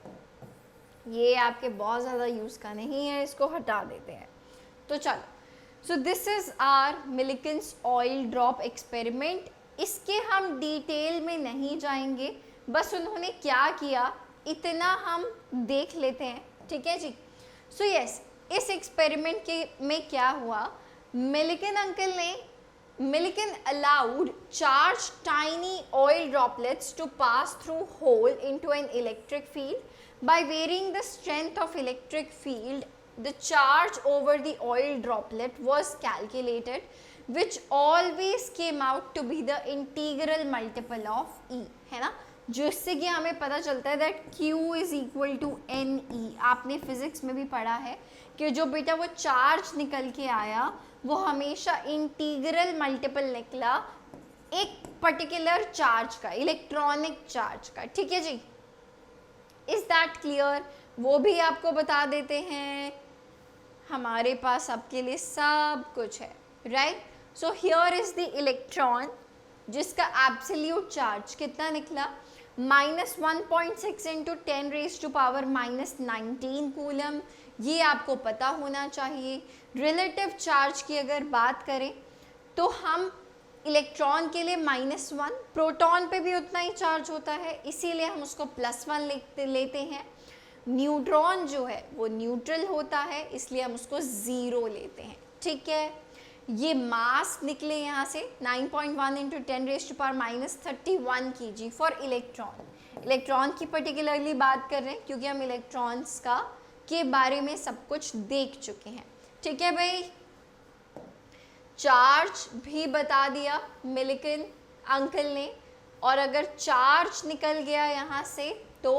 ये आपके बहुत ज़्यादा यूज़ का नहीं है, इसको हटा देते हैं। तो चलो, so this is R Millikan's oil drop experiment. इसके हम डिटेल में नहीं जाएंगे, बस उन्होंने क्या किया इतना हम देख लेते हैं, ठीक है जी। सो यस, इस एक्सपेरिमेंट के में क्या हुआ, Millikan allowed charged tiny oil droplets to pass through hole into an electric field. By varying the strength of electric field, the charge over the oil droplet was calculated, which always came out to be the integral multiple of E, है ना, जिससे कि हमें पता चलता है that Q is equal to NE। आपने physics में भी पढ़ा है कि जो बेटा वो चार्ज निकल के आया वो हमेशा इंटीग्रल मल्टीपल निकला एक पर्टिकुलर चार्ज का, इलेक्ट्रॉनिक चार्ज का, ठीक है जी। Is that clear? वो भी आपको बता देते हैं, हमारे पास आपके लिए सब कुछ है, right. So here is the electron जिसका एब्सोल्यूट चार्ज कितना निकला, -1.6 into 10 raise to power -19 coulomb. ये आपको पता होना चाहिए। रिलेटिव चार्ज की अगर बात करें तो हम इलेक्ट्रॉन के लिए -1, प्रोटॉन पे भी उतना ही चार्ज होता है, इसीलिए हम उसको +1 लेते हैं। न्यूट्रॉन जो है वो न्यूट्रल होता है, इसलिए हम उसको 0 लेते हैं, ठीक है। ये मास निकले यहाँ से 9.1 into 10 raise to power -31 kg for electron. Electron की पर्टिकुलरली बात कर रहे हैं क्योंकि हम इलेक्ट्रॉन्स के बारे में सब कुछ देख चुके हैं, ठीक है भाई। चार्ज भी बता दिया मिलिकन अंकल ने और अगर चार्ज निकल गया यहाँ से तो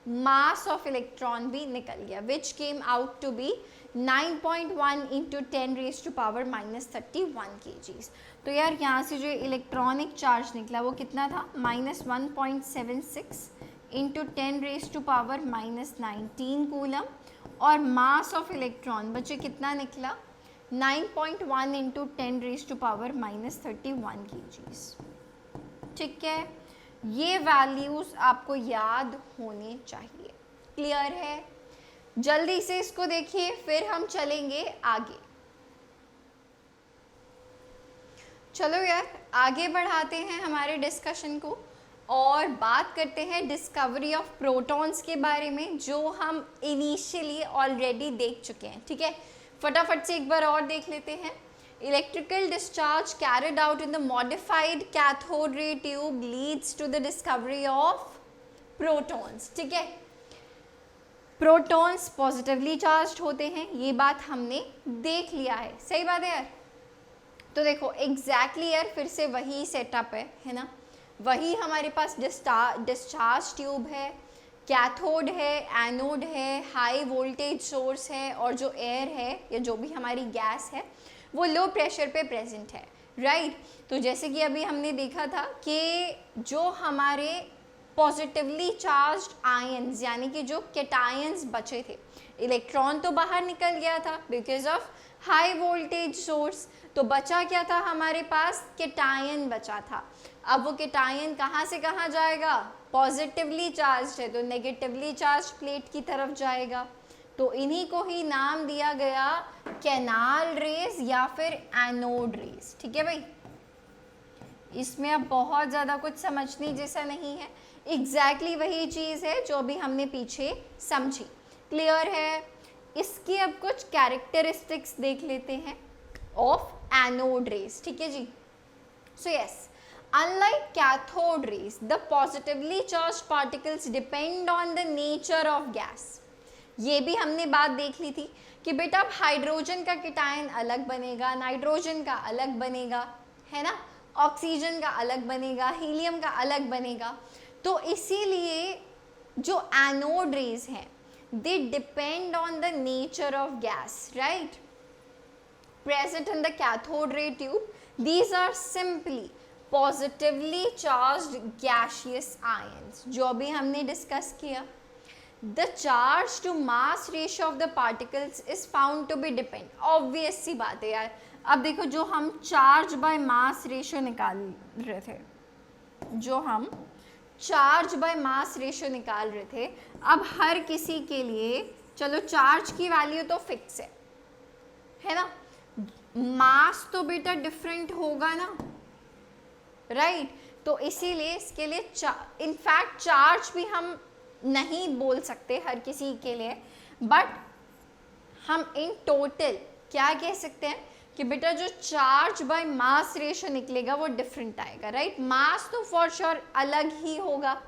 मास ऑफ इलेक्ट्रॉन भी निकल गया, which came out to be 9.1 into 10 raise to power -31 kgs। तो यार यहाँ से जो इलेक्ट्रॉनिक चार्ज निकला वो कितना था, -1.76 into 10 raise to power -19 coulomb, और मास ऑफ इलेक्ट्रॉन बच्चे कितना निकला, 9.1 into 10 raise to power -31 kgs। ठीक है, ये वैल्यूज आपको याद होने चाहिए। क्लियर है? जल्दी से इसको देखिए, फिर हम चलेंगे आगे। चलो यार आगे बढ़ाते हैं हमारे डिस्कशन को और बात करते हैं डिस्कवरी ऑफ प्रोटॉन्स के बारे में, जो हम इनिशियली ऑलरेडी देख चुके हैं। ठीक है, फटाफट से एक बार और देख लेते हैं। Electrical discharge carried out in the modified cathode ray tube leads to the discovery of protons. ठीक है, प्रोटॉन्स पॉजिटिवली चार्ज्ड होते हैं, ये बात हमने देख लिया है। सही बात है यार? तो देखो एग्जैक्टली यार फिर से वही सेटअप है ना, वही हमारे पास डिस्चार्ज ट्यूब है, कैथोड है, एनोड है, हाई वोल्टेज सोर्स है, और जो एयर है या जो भी हमारी गैस है वो लो प्रेशर पे प्रेजेंट है, राइट। तो जैसे कि अभी हमने देखा था कि जो हमारे पॉजिटिवली चार्ज्ड आयंस यानी कि जो कैटायंस बचे थे, इलेक्ट्रॉन तो बाहर निकल गया था because of high voltage source, तो बचा क्या था हमारे पास, कैटायन बचा था। अब वो कैटायन कहाँ से कहाँ जाएगा, पॉजिटिवली चार्ज है तो नेगेटिवली चार्ज प्लेट की तरफ जाएगा, तो इन्हीं को ही नाम दिया गया कैनाल रेज या फिर एनोड रेज। ठीक है भाई, इसमें अब बहुत ज़्यादा कुछ समझने जैसा नहीं है, एग्जैक्टली वही चीज़ है जो अभी हमने पीछे समझी। क्लियर है? इसकी अब कुछ कैरेक्टरिस्टिक्स देख लेते हैं ऑफ एनोड रेज। ठीक है जी। So yes, unlike cathode rays, the positively charged particles depend on the nature of gas। ये भी हमने बात देख ली थी कि बेटा अब हाइड्रोजन का कैटायन अलग बनेगा, नाइट्रोजन का अलग बनेगा, है ना, ऑक्सीजन का अलग बनेगा, हीलियम का अलग बनेगा। तो इसीलिए जो एनोड रेज हैं they depend on the nature of gas, right, present in the cathode ray tube। These are simply positively charged gaseous ions, जो अभी हमने डिस्कस किया। The charge to mass ratio of the particles is found to be depend, obvious सी बात है यार। अब देखो जो हम चार्ज बाय मास रेशियो निकाल रहे थे, जो हम चार्ज बाय मास रेशियो निकाल रहे थे, अब हर किसी के लिए चलो चार्ज की वैल्यू तो फिक्स है ना, मास तो बेटा डिफरेंट होगा ना, राइट। तो इसीलिए इसके लिए इनफैक्ट चार्ज भी हम नहीं बोल सकते हर किसी के लिए, बट हम इन टोटल क्या कह सकते हैं कि बेटा जो चार्ज बाय मास रेशियो निकलेगा वो डिफरेंट आएगा, राइट। मास तो फॉर श्योर अलग ही होगा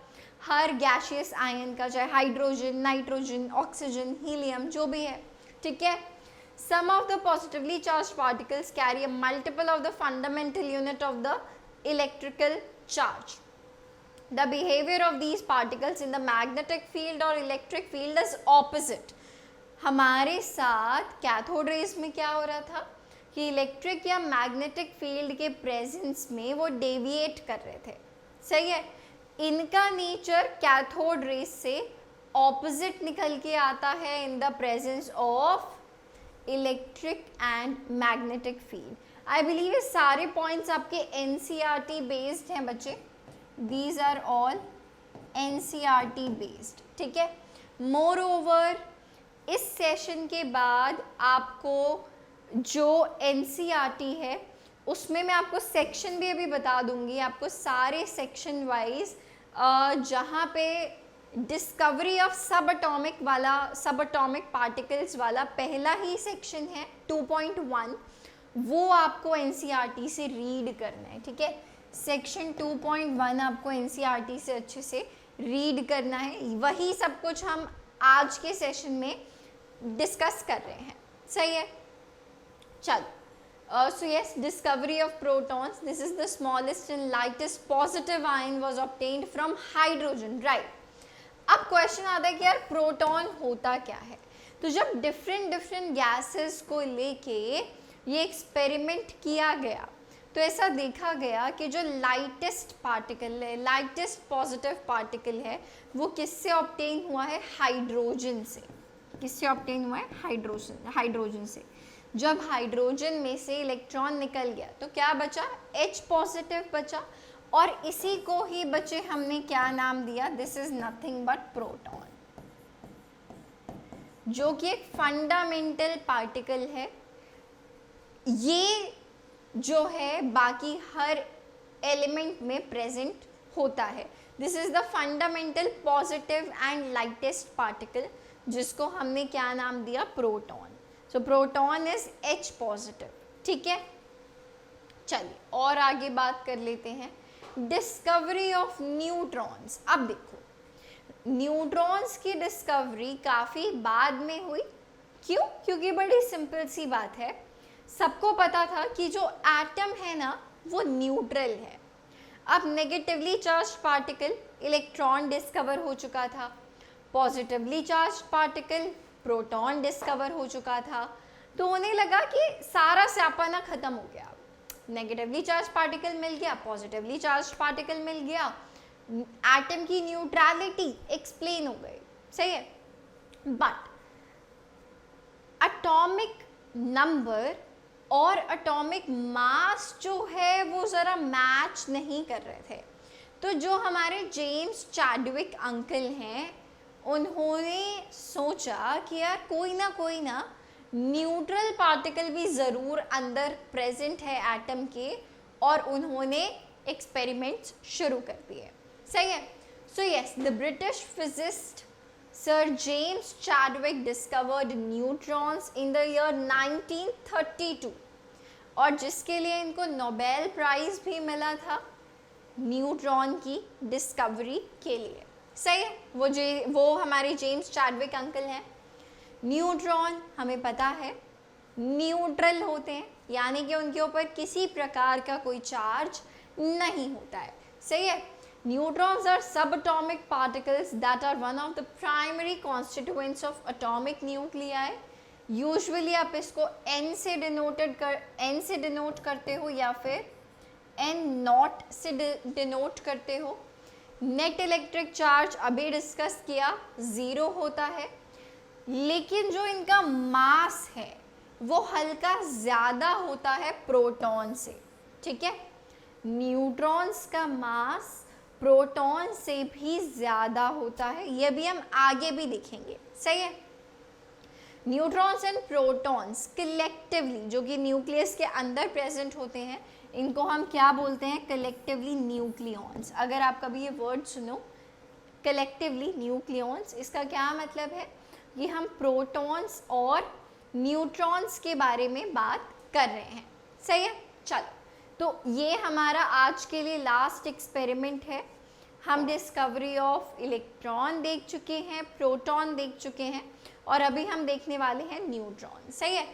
हर गैशियस आयन का, चाहे हाइड्रोजन, नाइट्रोजन, ऑक्सीजन, हीलियम जो भी है। ठीक है, some of the positively charged particles carry a multiple of the fundamental unit of the electrical charge। The behavior of these particles in the magnetic field or electric field is opposite। हमारे साथ cathode rays में क्या हो रहा था कि electric या magnetic field के प्रेजेंस में वो डेविएट कर रहे थे, सही है। इनका नेचर कैथोड रेज से ऑपोजिट निकल के आता है in the presence of electric and magnetic field. I believe ये सारे पॉइंट्स आपके NCERT बेस्ड हैं बच्चे, these are all NCERT based. ठीक है, मोर ओवर इस सेशन के बाद आपको जो NCERT है उसमें मैं आपको सेक्शन भी अभी बता दूंगी, आपको सारे सेक्शन वाइज जहाँ पे डिस्कवरी ऑफ सब अटोमिक पार्टिकल्स वाला पहला ही सेक्शन है 2.1, वो आपको NCERT से रीड करना है। ठीक है, सेक्शन 2.1 आपको NCERT से अच्छे से रीड करना है, वही सब कुछ हम आज के सेशन में डिस्कस कर रहे हैं, सही है। चलो So yes, discovery of protons. This is the smallest and lightest positive ion was obtained from hydrogen, right? अब क्वेश्चन आता है कि यार प्रोटॉन होता क्या है. तो जब डिफरेंट गैसेस को लेके ये एक्सपेरिमेंट किया गया तो ऐसा देखा गया कि जो लाइटेस्ट पार्टिकल है, लाइटेस्ट पॉजिटिव पार्टिकल है, वो किससे ऑब्टेन हुआ है? हाइड्रोजन से. किससे ऑब्टेन हुआ है? हाइड्रोजन से. जब हाइड्रोजन में से इलेक्ट्रॉन निकल गया तो क्या बचा? H पॉजिटिव बचा, और इसी को ही बचे हमने क्या नाम दिया? This is nothing but proton, जो कि एक फंडामेंटल पार्टिकल है. ये जो है बाकी हर एलिमेंट में प्रेजेंट होता है. This is the fundamental positive and lightest particle, जिसको हमने क्या नाम दिया? Proton. So proton is H positive. ठीक है, चलिए और आगे बात कर लेते हैं. Discovery of neutrons. अब देखो, न्यूट्रॉन्स की डिस्कवरी काफ़ी बाद में हुई. क्यों? क्योंकि बड़ी सिंपल सी बात है. सबको पता था कि जो एटम है ना वो न्यूट्रल है. अब negatively charge particle electron discover हो चुका था, positively charge particle proton discover हो चुका था. तो उन्हें लगा कि सारा स्यापा खत्म हो गया. नेगेटिवली चार्ज पार्टिकल मिल गया, पॉजिटिवली चार्ज पार्टिकल मिल गया, एटम की न्यूट्रलिटी एक्सप्लेन हो गई. सही है. बट एटॉमिक नंबर और एटॉमिक मास जो है वो ज़रा मैच नहीं कर रहे थे. तो जो हमारे जेम्स चैडविक अंकल हैं, उन्होंने सोचा कि यार कोई ना न्यूट्रल पार्टिकल भी ज़रूर अंदर प्रेजेंट है एटम के, और उन्होंने एक्सपेरिमेंट्स शुरू कर दिए. सही है. So yes, the British physicist Sir James Chadwick discovered neutrons in the year 1932, और जिसके लिए इनको नोबेल प्राइज भी मिला था न्यूट्रॉन की डिस्कवरी के लिए. सही है. वो हमारे जेम्स चैडविक अंकल हैं. न्यूट्रॉन हमें पता है न्यूट्रल होते हैं, यानी कि उनके ऊपर किसी प्रकार का कोई चार्ज नहीं होता है. सही है. Neutrons are subatomic particles that are one of the primary constituents of atomic nuclei. Usually आप इसको N से डिनोट करते हो या फिर N0 से डिनोट करते हो. नेट इलेक्ट्रिक चार्ज अभी डिस्कस किया 0 होता है, लेकिन जो इनका मास है वो हल्का ज़्यादा होता है प्रोटॉन से. ठीक है. न्यूट्रॉन्स का मास प्रोटॉन से भी ज़्यादा होता है, ये भी हम आगे भी देखेंगे. सही है. न्यूट्रॉन्स एंड प्रोटॉन्स कलेक्टिवली, जो कि न्यूक्लियस के अंदर प्रेजेंट होते हैं, इनको हम क्या बोलते हैं? Collectively nucleons. अगर आप कभी ये वर्ड सुनो, कलेक्टिवली न्यूक्लियॉन्स, इसका क्या मतलब है कि हम प्रोटॉन्स और न्यूट्रॉन्स के बारे में बात कर रहे हैं. सही है. चलो, तो ये हमारा आज के लिए लास्ट एक्सपेरिमेंट है. हम डिस्कवरी ऑफ इलेक्ट्रॉन देख चुके हैं, प्रोटॉन देख चुके हैं, और अभी हम देखने वाले हैं न्यूट्रॉन. सही है.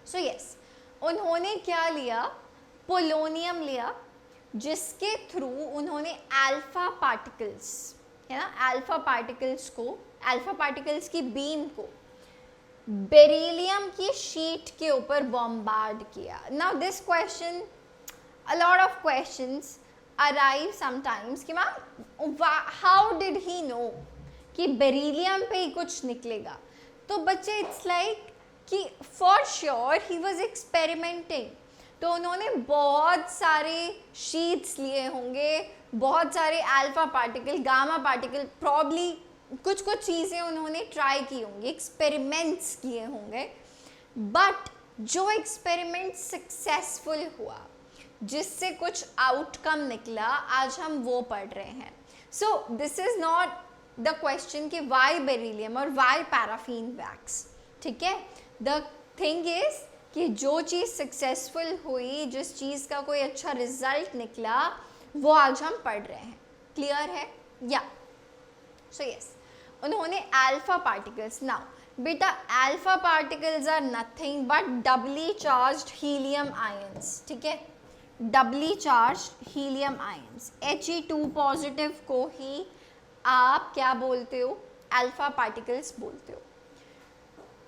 सो यस, उन्होंने क्या लिया? पोलोनियम लिया, जिसके थ्रू उन्होंने अल्फा पार्टिकल्स, है ना, अल्फा पार्टिकल्स की बीम को बेरिलियम की शीट के ऊपर बॉम्बार्ड किया. Now this question, a lot of questions arrive sometimes कि ma'am how did he know कि बेरिलियम पे ही कुछ निकलेगा. तो बच्चे, इट्स लाइक कि for sure he was experimenting. तो उन्होंने बहुत सारे शीट्स लिए होंगे, बहुत सारे alpha particle, gamma particle, probably कुछ चीज़ें उन्होंने ट्राई की होंगी, एक्सपेरिमेंट्स किए होंगे. बट जो एक्सपेरिमेंट सक्सेसफुल हुआ, जिससे कुछ आउटकम निकला, आज हम वो पढ़ रहे हैं. सो this is not the question कि वाई बेरिलियम और वाई पैराफिन वैक्स. ठीक है. द थिंग इज कि जो चीज़ सक्सेसफुल हुई, जिस चीज़ का कोई अच्छा रिजल्ट निकला, वो आज हम पढ़ रहे हैं. क्लियर है? या सो यस, उन्होंने अल्फा पार्टिकल्स. नाउ बेटा alpha particles are nothing but doubly charged helium ions, ठीक है, doubly charged helium ions, He2 positive को ही आप क्या बोलते हो, अल्फा पार्टिकल्स बोलते हो।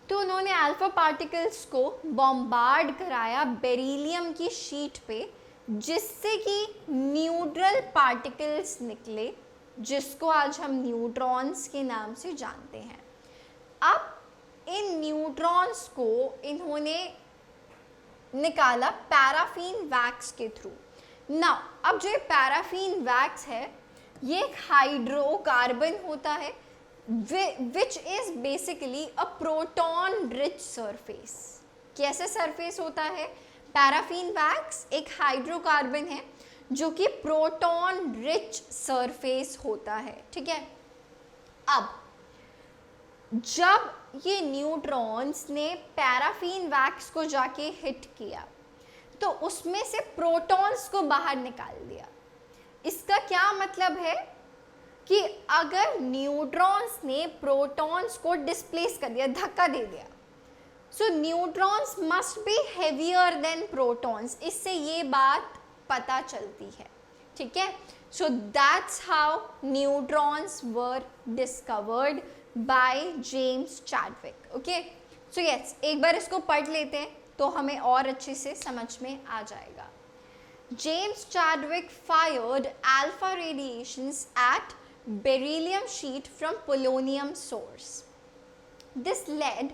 तो उन्होंने अल्फा पार्टिकल्स को बॉम्बार्ड कराया बेरिलियम की शीट पे, जिससे कि न्यूट्रल पार्टिकल्स निकले, जिसको आज हम न्यूट्रॉन्स के नाम से जानते हैं। अब इन न्यूट्रॉन्स को इन्होंने निकाला पैराफिन वैक्स के थ्रू। नाउ अब जो ये पैराफिन वैक्स है ये एक हाइड्रोकार्बन होता है which is basically a proton rich surface. कैसे सरफेस होता है? पैराफिन वैक्स एक हाइड्रोकार्बन है जो कि प्रोटॉन रिच सरफेस होता है, ठीक है। अब जब ये न्यूट्रॉन्स ने पैराफिन वैक्स को जाके हिट किया तो उसमें से प्रोटॉन्स को बाहर निकाल दिया। इसका क्या मतलब है कि अगर न्यूट्रॉन्स ने प्रोटॉन्स को डिस्प्लेस कर दिया, धक्का दे दिया, so neutrons must be heavier than protons, इससे ये बात पता चलती है, ठीक है। So that's how neutrons were discovered by James Chadwick. Okay, so yes, एक बार इसको पढ़ लेते हैं तो हमें और अच्छे से समझ में आ जाएगा। James Chadwick fired alpha radiations at beryllium sheet from polonium source. This led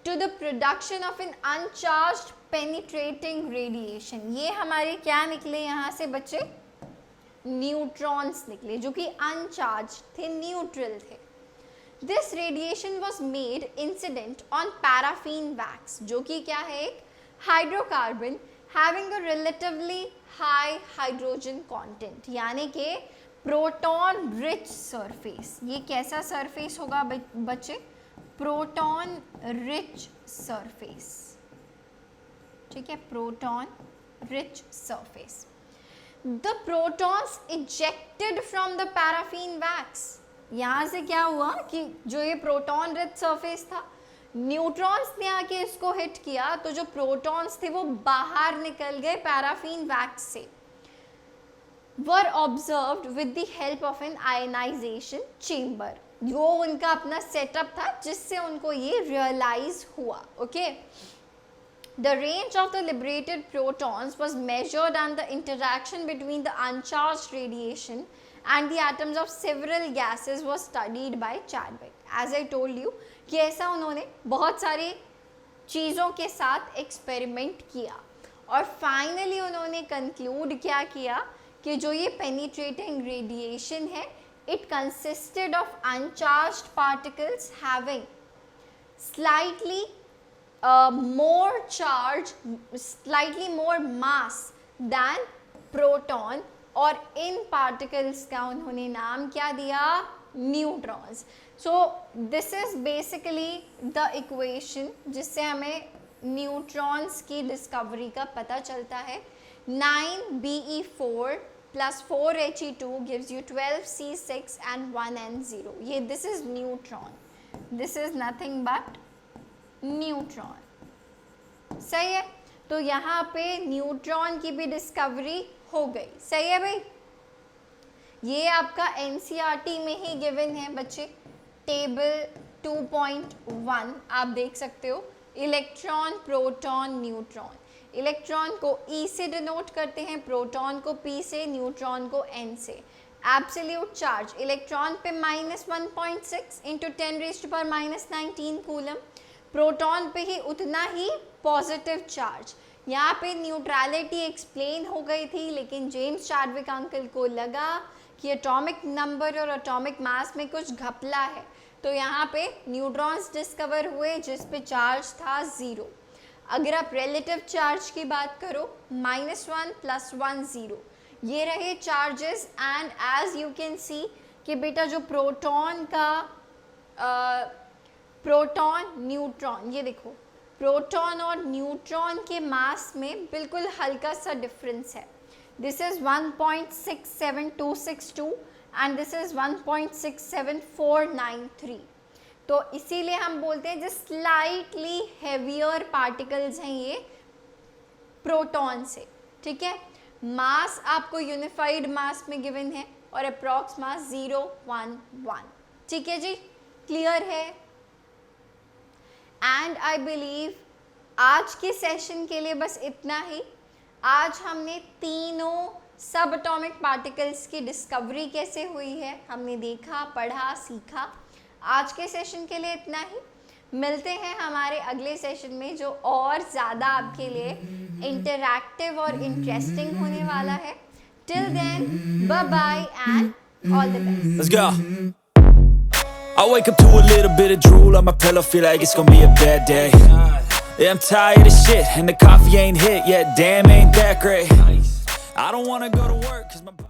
to the production of an uncharged penetrating radiation. ये हमारे क्या निकले यहाँ से बच्चे? न्यूट्रॉन्स निकले जो कि अनचार्ज थे, न्यूट्रल थे। This radiation was made incident on paraffin wax, जो कि क्या है? एक hydrocarbon having a relatively high hydrogen content, यानी कि प्रोटॉन रिच सरफेस। ये कैसा सरफेस होगा बच्चे? प्रोटॉन रिच सरफेस, ठीक है, proton rich surface. The protons ejected from the paraffin wax, यहाँ से क्या हुआ कि जो ये प्रोटॉन रिच सरफेस था, न्यूट्रॉन्स ने आके इसको हिट किया तो जो प्रोटॉन्स थे वो बाहर निकल गए पैराफिन वैक्स से। Were observed with the help of an ionization chamber, जो उनका अपना सेटअप था जिससे उनको ये रियलाइज हुआ। Okay, the range of the liberated protons was measured and the interaction between the uncharged radiation and the atoms of several gases was studied by Chadwick. As I told you कि ऐसा उन्होंने बहुत सारी चीज़ों के साथ experiment किया और फाइनली उन्होंने कंक्लूड क्या किया कि जो ये पेनिट्रेटिंग रेडिएशन है, it consisted of uncharged particles having slightly more charge, slightly more mass than proton, और इन पार्टिकल्स का उन्होंने नाम क्या दिया? Neutrons. So this is basically the equation जिससे हमें न्यूट्रॉन्स की डिस्कवरी का पता चलता है। 9Be4 plus 4He2 gives you 12C6 and 1N0. ये this is neutron, this is nothing but neutron. सही है, तो यहाँ पे न्यूट्रॉन की भी डिस्कवरी हो गई। सही है भाई, ये आपका एनसीईआरटी में ही गिवन है बच्चे, टेबल 2.1 आप देख सकते हो। Electron, proton, neutron. इलेक्ट्रॉन को E से डिनोट करते हैं, प्रोटॉन को P से, न्यूट्रॉन को N से। एब्सोल्यूट चार्ज इलेक्ट्रॉन पे -1.6 इंटू 10⁻⁻19 कूलम, प्रोटॉन पे ही उतना ही पॉजिटिव चार्ज। यहाँ पे न्यूट्रलिटी एक्सप्लेन हो गई थी, लेकिन जेम्स चैडविक अंकल को लगा कि एटॉमिक नंबर और एटॉमिक मास में कुछ घपला है, तो यहाँ पे न्यूट्रॉन्स डिस्कवर हुए जिस पे चार्ज था 0। अगर आप रिलेटिव चार्ज की बात करो, -1 + 1 0, ये रहे charges. And as you can see कि बेटा जो प्रोटॉन का प्रोटॉन, न्यूट्रॉन, ये देखो प्रोटॉन और न्यूट्रॉन के मास में बिल्कुल हल्का सा डिफरेंस है। This is 1.67262 and this is 1.67493। तो इसीलिए हम बोलते हैं जो स्लाइटली हेवियर पार्टिकल्स हैं ये प्रोटॉन से, ठीक है। मास आपको यूनिफाइड मास में गिवन है और अप्रॉक्स मास 011, ठीक है जी, क्लियर है। एंड आई बिलीव आज के सेशन के लिए बस इतना ही। आज हमने तीनों सब एटॉमिक पार्टिकल्स की डिस्कवरी कैसे हुई है हमने देखा, पढ़ा, सीखा। आज के सेशन के लिए इतना ही। मिलते हैं हमारे अगले सेशन में जो और ज़्यादा आपके लिए इंटरैक्टिव और इंटरेस्टिंग होने वाला है। Till then, bye bye and all the best. Let's go. I wake up to a little bit of drool on my pillow, feel like it's gonna be a bad day. Yeah, I'm tired of shit and the coffee ain't hit yet, damn ain't that great. I don't wanna go to work 'cause my